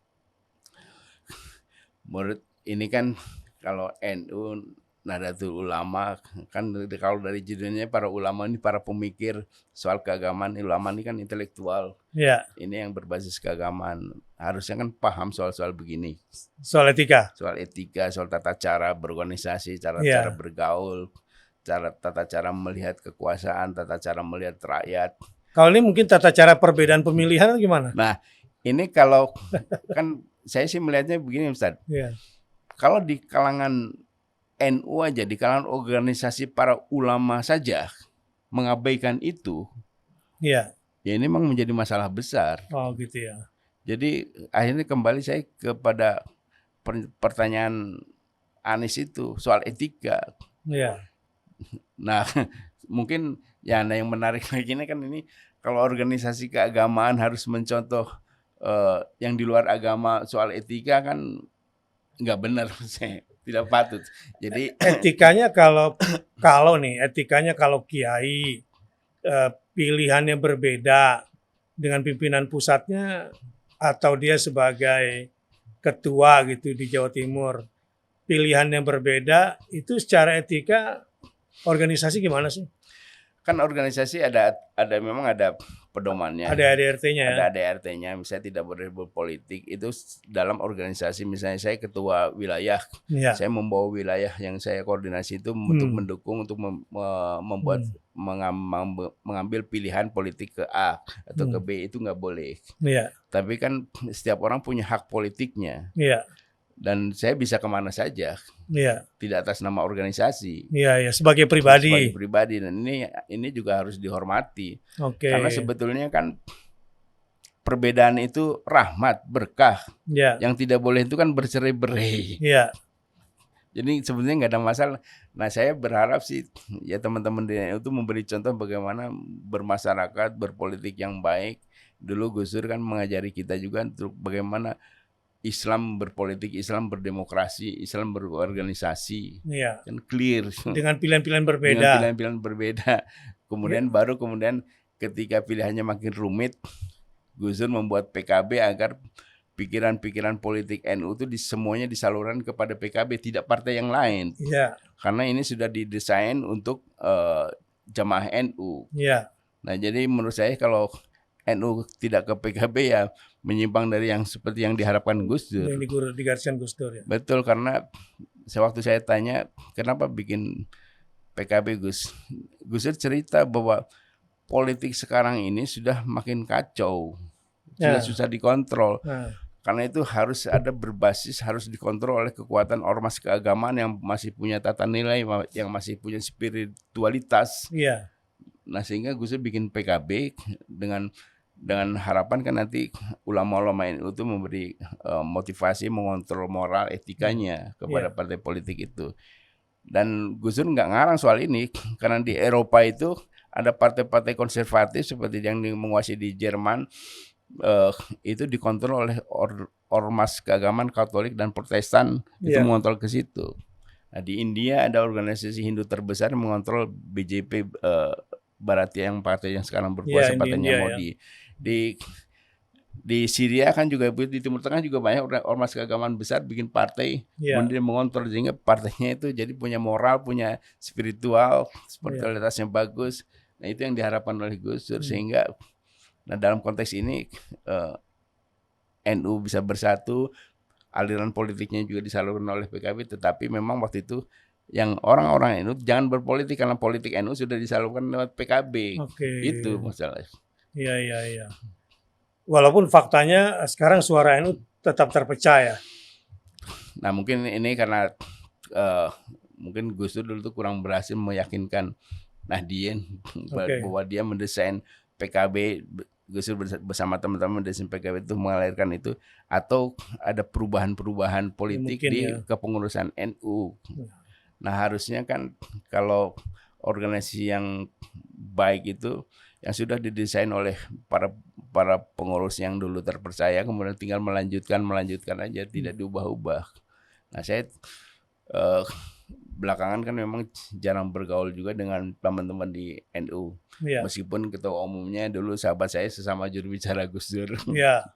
Menurut ini kan kalau NU Nahdlatul Ulama kan kalau dari judulnya para ulama ini para pemikir soal keagamaan. Ulama ini kan intelektual. Ya. Ini yang berbasis keagamaan. Harusnya kan paham soal-soal begini. Soal etika. Soal etika, soal tata cara berorganisasi, cara bergaul, tata cara melihat kekuasaan, tata cara melihat rakyat. Kalau ini mungkin tata cara perbedaan pemilihan gimana? Nah, ini kalau kan saya sih melihatnya begini, Ustaz. Ya. Kalau di kalangan NU aja, di kalangan organisasi para ulama saja mengabaikan itu, ya ini memang menjadi masalah besar. Oh gitu ya. Jadi akhirnya kembali saya kepada pertanyaan Anies itu soal etika. Ya. Nah mungkin ya yang menarik lagi ini kan ini kalau organisasi keagamaan harus mencontoh yang di luar agama soal etika kan nggak benar, saya tidak patut. Jadi etikanya kalau etikanya kalau kiai pilihannya berbeda dengan pimpinan pusatnya atau dia sebagai ketua gitu di Jawa Timur pilihannya berbeda, itu secara etika organisasi gimana sih? Kan organisasi memang ada pedomannya. Ada ADRT-nya ya. Ada ADRT-nya, misalnya tidak boleh berpolitik. Itu dalam organisasi, misalnya saya ketua wilayah, saya membawa wilayah yang saya koordinasi itu untuk mendukung, untuk membuat mengambil pilihan politik ke A atau ke B, itu nggak boleh. Tapi kan setiap orang punya hak politiknya. Dan saya bisa kemana saja, tidak atas nama organisasi. Sebagai pribadi. Sebagai pribadi, dan ini juga harus dihormati. Karena sebetulnya kan perbedaan itu rahmat, berkah. Yang tidak boleh itu kan bercerai-berai. Jadi sebetulnya nggak ada masalah. Nah saya berharap sih ya teman-teman di NU itu memberi contoh bagaimana bermasyarakat, berpolitik yang baik. Dulu Gus Dur kan mengajari kita juga untuk bagaimana Islam berpolitik, Islam berdemokrasi, Islam berorganisasi, kan clear. Dengan pilihan-pilihan berbeda. Dengan pilihan-pilihan berbeda. Kemudian baru ketika pilihannya makin rumit, Gus Dur membuat PKB agar pikiran-pikiran politik NU itu semuanya disalurkan kepada PKB, tidak partai yang lain. Karena ini sudah didesain untuk jamaah NU. Nah jadi menurut saya kalau NU tidak ke PKB ya menyimpang dari yang seperti yang diharapkan Gus Dur. Yang digariskan Gus Dur ya. Betul, karena sewaktu saya tanya kenapa bikin PKB Gus Dur cerita bahwa politik sekarang ini sudah makin kacau, sudah susah dikontrol. Karena itu harus ada berbasis, harus dikontrol oleh kekuatan ormas keagamaan yang masih punya tata nilai, yang masih punya spiritualitas. Nah sehingga Gus Dur bikin PKB dengan harapan kan nanti ulama-ulama NU itu memberi motivasi, mengontrol moral etikanya kepada partai politik itu. Dan Gus Dur nggak ngarang soal ini, karena di Eropa itu ada partai-partai konservatif seperti yang menguasai di Jerman, itu dikontrol oleh ormas keagamaan Katolik dan Protestan, itu mengontrol ke situ. Nah di India ada organisasi Hindu terbesar yang mengontrol BJP, Bharatiya, yang partai yang sekarang berkuasa, partainya Modi. Di Syria kan juga, di Timur Tengah juga banyak ormas keagamaan besar bikin partai, kemudian mengontrol, sehingga partainya itu jadi punya moral, punya spiritual, spiritualitasnya bagus. Nah itu yang diharapkan oleh Gus Dur, sehingga dalam konteks ini NU bisa bersatu, aliran politiknya juga disalurkan oleh PKB, tetapi memang waktu itu yang orang-orang NU jangan berpolitik, karena politik NU sudah disalurkan lewat PKB. Itu masalahnya. Iya. Walaupun faktanya sekarang suara NU tetap terpecah ya. Nah mungkin ini karena mungkin Gus Dur dulu tuh kurang berhasil meyakinkan Nahdien bahwa dia mendesain PKB, Gus Dur bersama teman-teman mendesain PKB itu mengalirkan itu, atau ada perubahan-perubahan politik di kepengurusan NU. Nah harusnya kan kalau organisasi yang baik itu yang sudah didesain oleh para pengurus yang dulu terpercaya, kemudian tinggal melanjutkan aja, tidak diubah-ubah. Nah saya belakangan kan memang jarang bergaul juga dengan teman-teman di NU. Iya. Meskipun ketua umumnya dulu sahabat saya sesama juru bicara Gus Dur. Iya.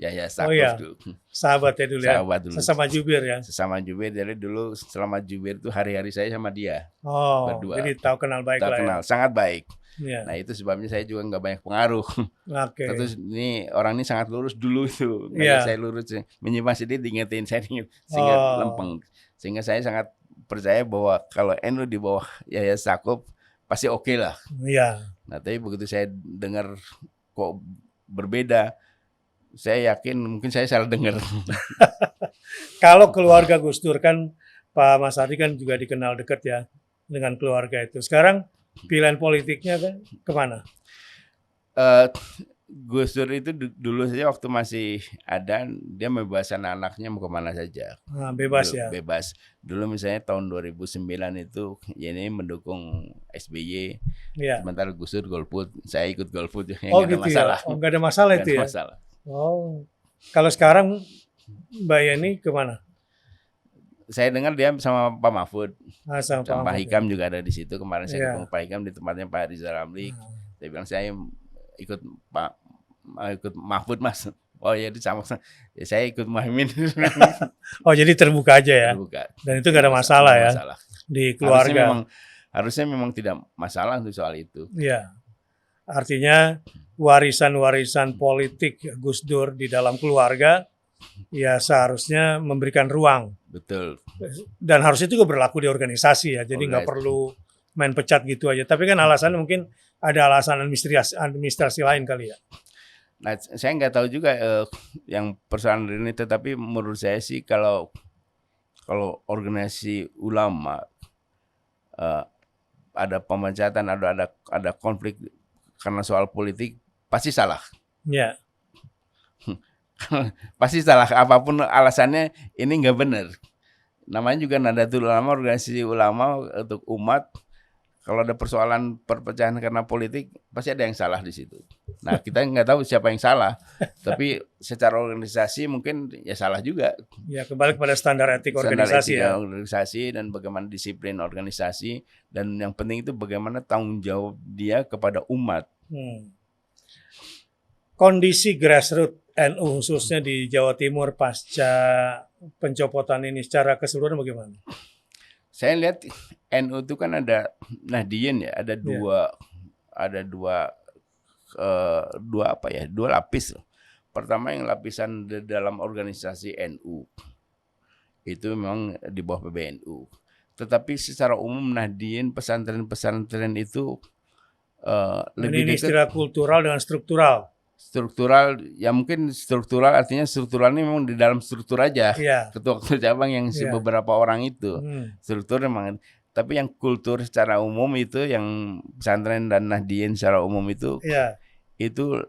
Ya Oh Stakuf iya. dulu. Sahabat ya dulu ya. Sahabat dulu. Sesama jubir ya. Sesama jubir, jadi dulu selama jubir itu hari-hari saya sama dia. Oh, Berdua. jadi tahu kenal baik Kita lah kenal, ya. sangat baik. Iya. Nah itu sebabnya saya juga nggak banyak pengaruh. Oke. Terus ini orang ini sangat lurus dulu itu. Iya. Saya lurus, menyimpang sedikit diingetin saya sehingga lempeng. Sehingga saya sangat percaya bahwa kalau NU di bawah Yahya Stakuf pasti oke lah. Iya. Nah tapi begitu saya dengar kok berbeda, saya yakin mungkin saya salah dengar. Kalau keluarga Gus Dur kan Pak Mas Hadi kan juga dikenal dekat ya dengan keluarga itu. Sekarang pilihan politiknya kan kemana? Gus Dur itu dulu saja waktu masih ada, dia membebaskan anaknya mau kemana saja. Nah, bebas ya. Bebas. Dulu misalnya tahun 2009 itu ya ini mendukung SBY. Iya. Sementara Gus Dur golput, saya ikut golput. Oh ada gitu masalah. ya. Oh, nggak ada masalah itu ya. Masalah. Oh. Kalau sekarang Mbak Yeni kemana? Saya dengar dia sama Pak Mahfud, Sama Pak Hikam juga ada di situ. Kemarin saya ketemu Pak Hikam di tempatnya Pak Rizal Ramli. Saya bilang saya ikut ikut Mahfud Mas. Oh ya itu sama. Ya, saya ikut Muhaimin. Oh jadi terbuka aja ya. Terbuka. Dan itu nggak ada masalah ya di keluarga. Harusnya memang tidak masalah untuk soal itu. Iya. Artinya warisan-warisan politik Gus Dur di dalam keluarga ya seharusnya memberikan ruang. Betul. Dan harusnya itu juga berlaku di organisasi ya. Jadi nggak perlu main pecat gitu aja. Tapi kan alasannya mungkin ada alasan administrasi lain kali ya. Nah, saya nggak tahu juga yang persoalan ini, tetapi menurut saya sih kalau organisasi ulama ada pemecatan, ada konflik karena soal politik, pasti salah. Ya. Pasti salah, apapun alasannya ini nggak benar. Namanya juga Nahdlatul Ulama, organisasi ulama untuk umat. Kalau ada persoalan perpecahan karena politik, pasti ada yang salah di situ. Nah, kita nggak tahu siapa yang salah, tapi secara organisasi mungkin ya salah juga. Ya, kembali kepada standar etik organisasi ya. Organisasi dan bagaimana disiplin organisasi, dan yang penting itu bagaimana tanggung jawab dia kepada umat. Kondisi grassroots NU khususnya di Jawa Timur pasca pencopotan ini secara keseluruhan bagaimana? Saya lihat NU itu kan ada Nahdien ya, ada dua lapis. Pertama yang lapisan di dalam organisasi NU itu memang di bawah PBNU. Tetapi secara umum Nahdien, pesantren-pesantren itu lebih ini istilah kultural dengan struktural. Struktural, ya mungkin struktural artinya struktural ini memang di dalam struktur aja. Yeah. Ketua-ketua cabang yang beberapa orang itu. Struktur memang. Tapi yang kultur secara umum itu, yang pesantren dan Nahdien secara umum itu, itu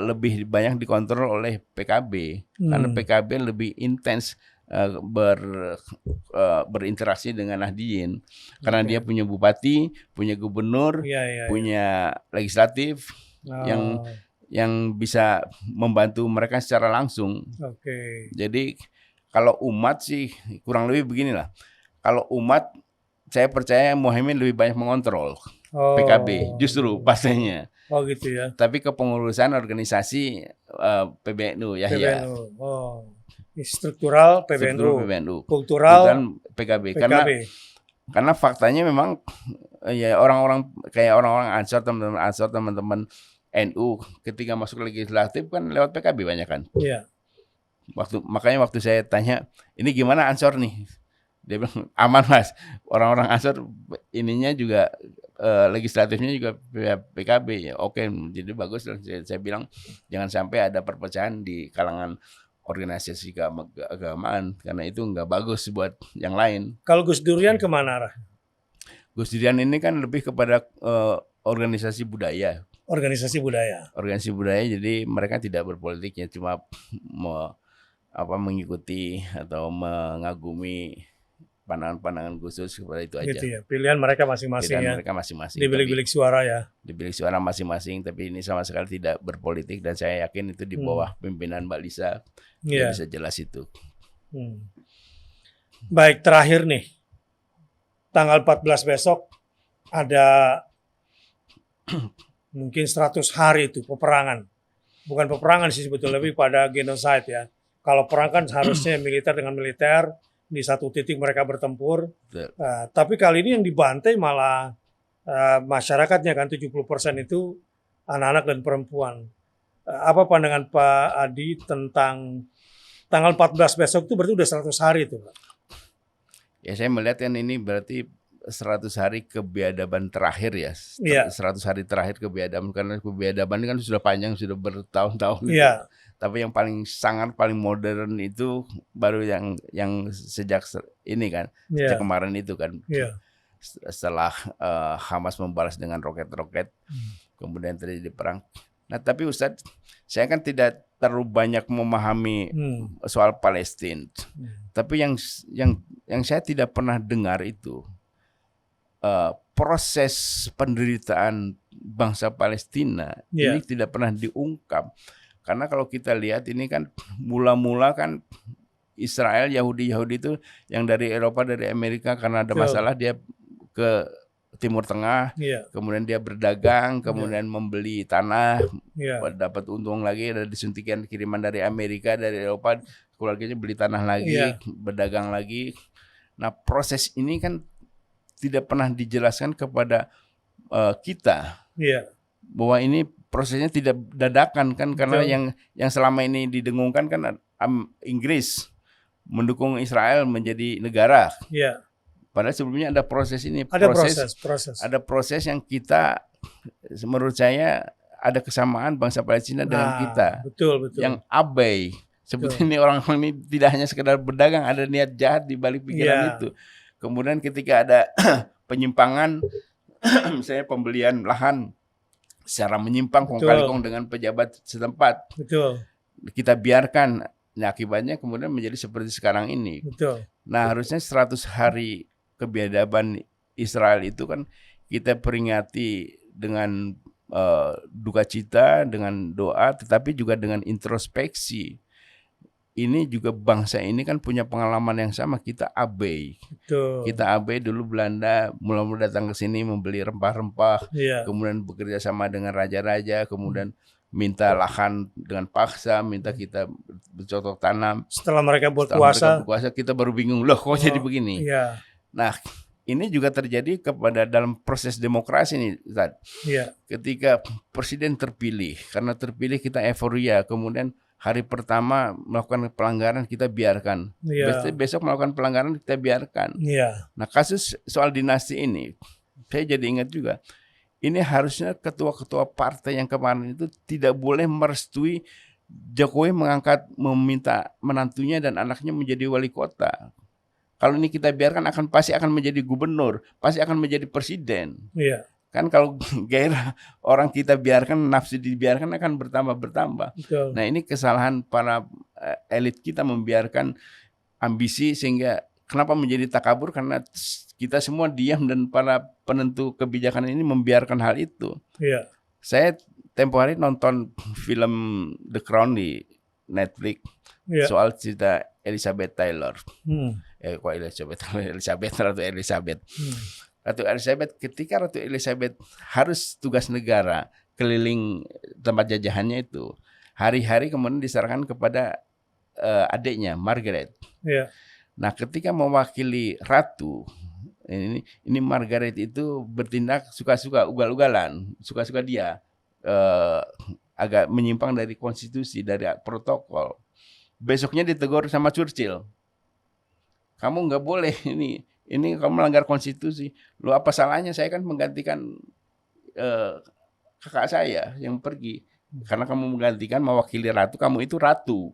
lebih banyak dikontrol oleh PKB. Karena PKB lebih intens berinteraksi dengan Nahdien. Karena dia punya bupati, punya gubernur, punya legislatif, yang bisa membantu mereka secara langsung. Jadi kalau umat sih kurang lebih beginilah. Kalau umat, saya percaya Muhaimin lebih banyak mengontrol PKB, justru pastinya. Oh gitu ya. Tapi kepengurusan organisasi PBNU ya. Struktural PBNU. Kultural PKB. Karena faktanya memang ya orang-orang kayak orang-orang Ansor, teman-teman NU ketika masuk legislatif kan lewat PKB banyak kan. Iya. Makanya waktu saya tanya, ini gimana Ansor nih? Dia bilang aman Mas. Orang-orang Ansor ininya juga legislatifnya juga PKB ya. Oke, jadi bagus. Saya bilang jangan sampai ada perpecahan di kalangan organisasi keagamaan, karena itu nggak bagus buat yang lain. Kalau Gus Durian kemana arah? Gus Durian ini kan lebih kepada organisasi budaya. Organisasi budaya, jadi mereka tidak berpolitik ya, cuma mengikuti atau mengagumi pandangan-pandangan khusus seperti itu aja. Gitu ya. Pilihan mereka masing-masing ya. Mereka masing-masing. Di bilik-bilik suara ya. Di bilik suara masing-masing, tapi ini sama sekali tidak berpolitik, dan saya yakin itu di bawah pimpinan Mbak Lisa bisa jelas itu. Baik, terakhir nih, tanggal 14 besok ada mungkin 100 hari itu peperangan. Bukan peperangan sih sebetulnya, lebih pada genocide ya. Kalau perang kan seharusnya militer dengan militer, di satu titik mereka bertempur. Tapi kali ini yang dibantai malah masyarakatnya kan, 70% itu anak-anak dan perempuan. Apa pandangan Pak Adi tentang tanggal 14 besok itu berarti udah 100 hari itu, Pak? Ya saya melihat kan ini berarti 100 hari kebiadaban terakhir ya. Iya. 100 hari terakhir kebiadaban, karena kebiadaban ini kan sudah panjang, sudah bertahun-tahun. Iya. Tapi yang paling modern itu baru yang sejak ini kan, sejak kemarin itu kan. Iya. Setelah Hamas membalas dengan roket-roket, kemudian terjadi perang. Nah, tapi Ustadz, saya kan tidak terlalu banyak memahami soal Palestina. Tapi yang saya tidak pernah dengar itu proses penderitaan bangsa Palestina ini tidak pernah diungkap. Karena kalau kita lihat ini kan mula-mula kan Israel, Yahudi itu yang dari Eropa, dari Amerika, karena ada masalah dia ke Timur Tengah, kemudian dia berdagang, kemudian membeli tanah, dapat untung lagi, ada disuntikan kiriman dari Amerika, dari Eropa, keluarganya beli tanah lagi, berdagang lagi. Nah, proses ini kan tidak pernah dijelaskan kepada kita bahwa ini prosesnya tidak dadakan kan, karena yang selama ini didengungkan kan Inggris mendukung Israel menjadi negara. Padahal sebelumnya ada proses ini, ada proses yang kita, menurut saya ada kesamaan bangsa Palestina dengan kita. Betul. Yang abai. Sebetulnya orang ini tidak hanya sekedar berdagang, ada niat jahat di balik pikiran itu. Kemudian ketika ada penyimpangan, misalnya pembelian lahan secara menyimpang kong kali kong dengan pejabat setempat, kita biarkan. Nah, akibatnya kemudian menjadi seperti sekarang ini. Nah, harusnya 100 hari kebiadaban Israel itu kan kita peringati dengan duka cita, dengan doa, tetapi juga dengan introspeksi. Ini juga bangsa ini kan punya pengalaman yang sama, kita abai. Kita abai dulu, Belanda mula-mula datang ke sini membeli rempah-rempah, kemudian bekerja sama dengan raja-raja, kemudian minta lahan dengan paksa, minta kita bercocok tanam. Setelah mereka berkuasa, kita baru bingung, loh kok jadi begini. Nah, ini juga terjadi kepada dalam proses demokrasi nih, Ustaz. Ketika presiden terpilih, karena terpilih kita euforia, kemudian hari pertama melakukan pelanggaran kita biarkan, besok melakukan pelanggaran kita biarkan. Nah, kasus soal dinasti ini, saya jadi ingat juga, ini harusnya ketua-ketua partai yang kemarin itu tidak boleh merestui Jokowi meminta menantunya dan anaknya menjadi wali kota. Kalau ini kita biarkan pasti akan menjadi gubernur, pasti akan menjadi presiden. Kan kalau gairah orang kita biarkan, nafsu dibiarkan akan bertambah. Nah, ini kesalahan para elit kita membiarkan ambisi, sehingga kenapa menjadi takabur, karena kita semua diam dan para penentu kebijakan ini membiarkan hal itu. Saya tempo hari nonton film The Crown di Netflix soal cerita Elizabeth Taylor. Elizabeth. Ratu Elizabeth, ketika Ratu Elizabeth harus tugas negara keliling tempat jajahannya itu, hari-hari kemudian diserahkan kepada adiknya Margaret. Nah, ketika mewakili ratu, ini Margaret itu bertindak suka-suka, ugal-ugalan, suka-suka dia, agak menyimpang dari konstitusi, dari protokol. Besoknya ditegur sama Churchill, kamu nggak boleh ini kamu melanggar konstitusi. Lo apa salahnya, saya kan menggantikan kakak saya yang pergi. Karena kamu menggantikan, mewakili ratu, kamu itu ratu.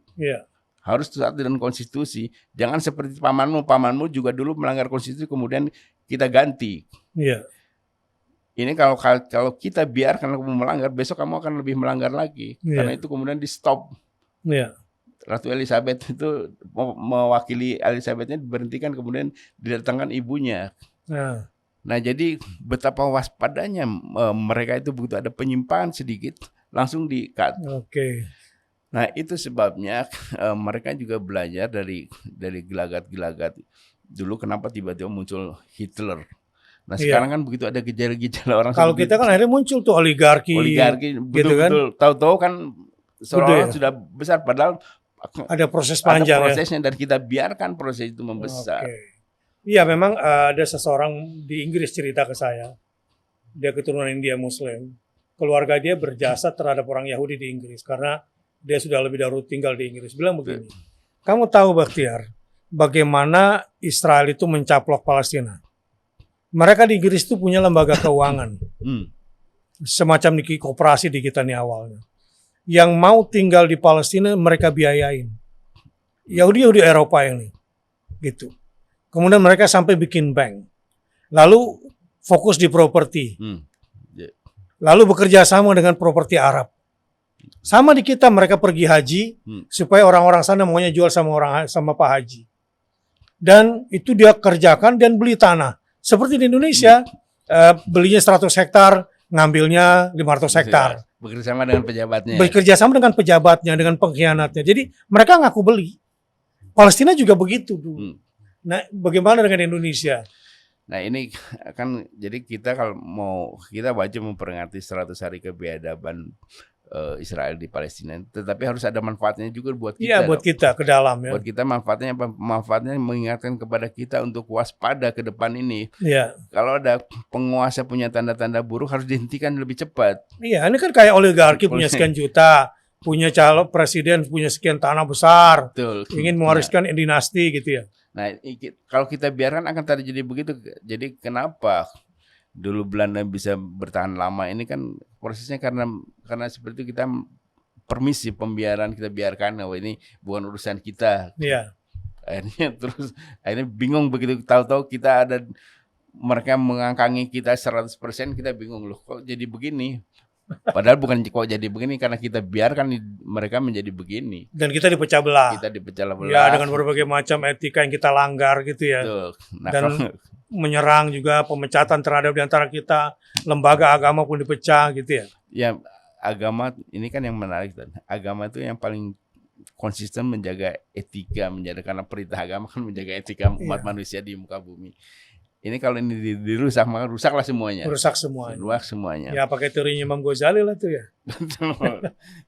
Harus taat dengan konstitusi. Jangan seperti pamanmu juga dulu melanggar konstitusi, kemudian kita ganti. Ini kalau kita biarkan kamu melanggar, besok kamu akan lebih melanggar lagi. Karena itu kemudian di stop. Ratu Elizabeth itu mewakili Elizabethnya diberhentikan, kemudian didatangkan ibunya. Nah, jadi betapa waspadanya mereka itu, begitu ada penyimpangan sedikit langsung di-cut. Nah, itu sebabnya mereka juga belajar dari gelagat-gelagat dulu kenapa tiba-tiba muncul Hitler. Nah sekarang kan begitu ada gejala-gejala orang kalau kita kan akhirnya muncul tuh oligarki betul-betul, tahu-tahu kan seolah-olah sudah besar, padahal ada proses panjang ada prosesnya dan kita biarkan proses itu membesar. Iya, memang ada seseorang di Inggris cerita ke saya, dia keturunan India Muslim, keluarga dia berjasa terhadap orang Yahudi di Inggris karena dia sudah lebih dahulu tinggal di Inggris. Bilang begini, kamu tahu Bakhtiar, bagaimana Israel itu mencaplok Palestina? Mereka di Inggris itu punya lembaga keuangan, semacam koperasi di kita nih awalnya. Yang mau tinggal di Palestina mereka biayain. Yahudi Eropa ini, gitu. Kemudian mereka sampai bikin bank, lalu fokus di properti, lalu bekerja sama dengan properti Arab. Sama di kita, mereka pergi haji supaya orang-orang sana maunya jual sama Pak Haji. Dan itu dia kerjakan dan beli tanah. Seperti di Indonesia, belinya 100 hektar, ngambilnya 500 hektar. Bekerjasama dengan pejabatnya. Bekerjasama dengan pejabatnya, dengan pengkhianatnya. Jadi mereka ngaku beli. Palestina juga begitu dulu. Nah, bagaimana dengan Indonesia? Nah ini kan, jadi kita kalau kita wajib memperingati 100 hari kebiadaban Israel di Palestina, tetapi harus ada manfaatnya juga buat kita. Iya, buat kita ke dalam ya. Buat kita manfaatnya apa? Manfaatnya mengingatkan kepada kita untuk waspada ke depan ini. Iya. Kalau ada penguasa punya tanda-tanda buruk harus dihentikan lebih cepat. Iya, ini kan kayak oligarki punya sekian juta, punya calon presiden punya sekian tanah besar, betul, ingin mewariskan dinasti gitu ya. Nah, kalau kita biarkan akan terjadi begitu. Jadi kenapa dulu Belanda bisa bertahan lama ini kan prosesnya karena seperti itu, kita permisi, pembiaran, kita biarkan bahwa ini bukan urusan kita. Iya. Akhirnya bingung begitu tahu-tahu kita ada, mereka mengangkangi kita 100%, kita bingung loh kok jadi begini. Padahal bukan kok jadi begini, karena kita biarkan mereka menjadi begini. Dan kita dipecah belah. Kita dipecah belah. Ya, dengan berbagai macam etika yang kita langgar gitu ya. Nah, dan menyerang juga, pemecatan terhadap diantara kita, lembaga agama pun dipecah gitu ya. Ya, agama ini kan yang menarik. Agama itu yang paling konsisten menjaga etika, karena perintah agama kan menjaga etika umat manusia di muka bumi. Ini kalau ini dirusak, maka rusaklah semuanya. Rusak semuanya. Rusak semuanya. Ya pakai teorinya Imam Ghazali lah tuh ya.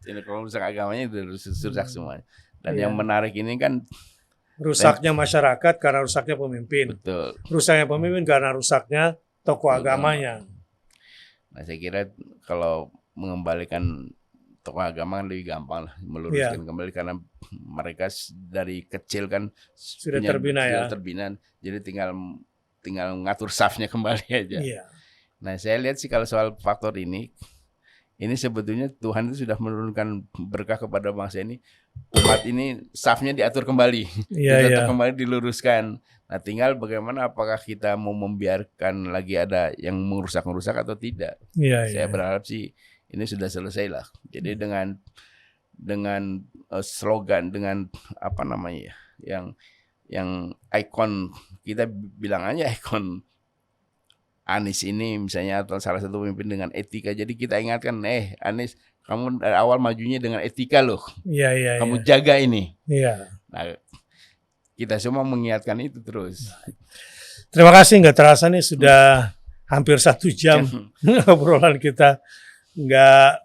Jadi kalau rusak agamanya itu rusak semuanya. Dan yang menarik ini kan rusaknya masyarakat karena rusaknya pemimpin. Betul. Rusaknya pemimpin karena rusaknya tokoh agamanya. Nah, saya kira kalau mengembalikan tokoh agama kan lebih gampang lah, meluruskan kembali, karena mereka dari kecil kan sudah terbina ya. Jadi tinggal ngatur safnya kembali aja. Iya. Nah, saya lihat sih kalau soal faktor ini sebetulnya Tuhan itu sudah menurunkan berkah kepada bangsa ini. Umat ini safnya diatur kembali, diatur kembali, diluruskan. Nah, tinggal bagaimana, apakah kita mau membiarkan lagi ada yang merusak atau tidak. Saya berharap sih ini sudah selesai lah. Jadi dengan slogan, dengan apa namanya ya, yang ikon, kita bilang aja ikon Anies ini misalnya, atau salah satu pemimpin dengan etika. Jadi kita ingatkan, Anies, kamu dari awal majunya dengan etika loh. Iya. Kamu jaga ini. Iya. Nah, kita semua mengingatkan itu terus. Terima kasih, nggak terasa nih sudah hampir 1 jam obrolan kita. Nggak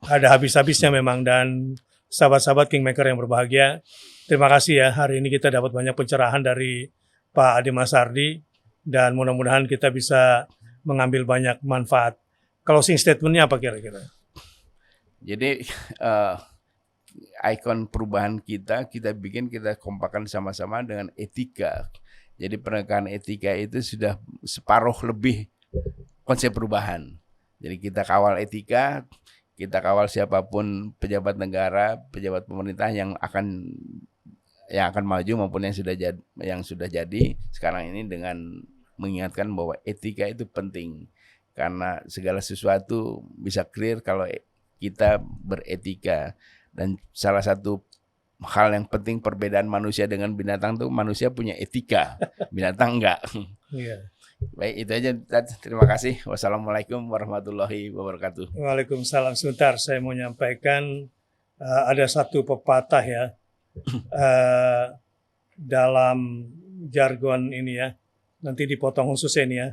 ada habis-habisnya memang. Dan sahabat-sahabat Kingmaker yang berbahagia, terima kasih ya, hari ini kita dapat banyak pencerahan dari Pak Adi Masardi, dan mudah-mudahan kita bisa mengambil banyak manfaat. Closing statement-nya apa kira-kira? Jadi ikon perubahan kita bikin, kita kompakan sama-sama dengan etika. Jadi penegakan etika itu sudah separuh lebih konsep perubahan. Jadi kita kawal etika, kita kawal siapapun pejabat negara, pejabat pemerintah yang akan maju maupun yang sudah jadi sekarang ini, dengan mengingatkan bahwa etika itu penting, karena segala sesuatu bisa clear kalau kita beretika. Dan salah satu hal yang penting perbedaan manusia dengan binatang tuh, manusia punya etika, binatang enggak. Baik, itu aja. Terima kasih. Wassalamualaikum warahmatullahi wabarakatuh. Waalaikumsalam. Sebentar, saya mau menyampaikan ada satu pepatah ya, dalam jargon ini ya. Nanti dipotong khususnya ini ya.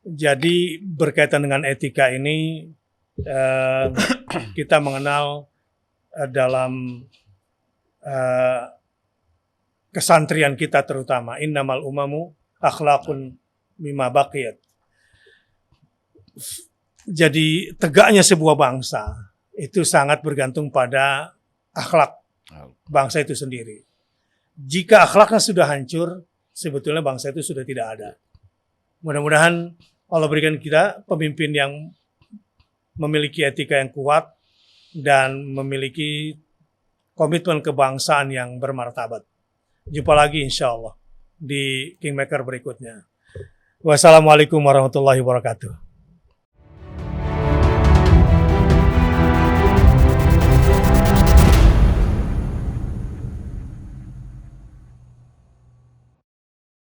Jadi berkaitan dengan etika ini, kita mengenal dalam kesantrian kita terutama, innamal umamu akhlaqun mimma baqiyat. Jadi tegaknya sebuah bangsa itu sangat bergantung pada akhlak bangsa itu sendiri. Jika akhlaknya sudah hancur, sebetulnya bangsa itu sudah tidak ada. Mudah-mudahan Allah berikan kita pemimpin yang memiliki etika yang kuat dan memiliki komitmen kebangsaan yang bermartabat. Jumpa lagi insya Allah di Kingmaker berikutnya. Wassalamualaikum warahmatullahi wabarakatuh.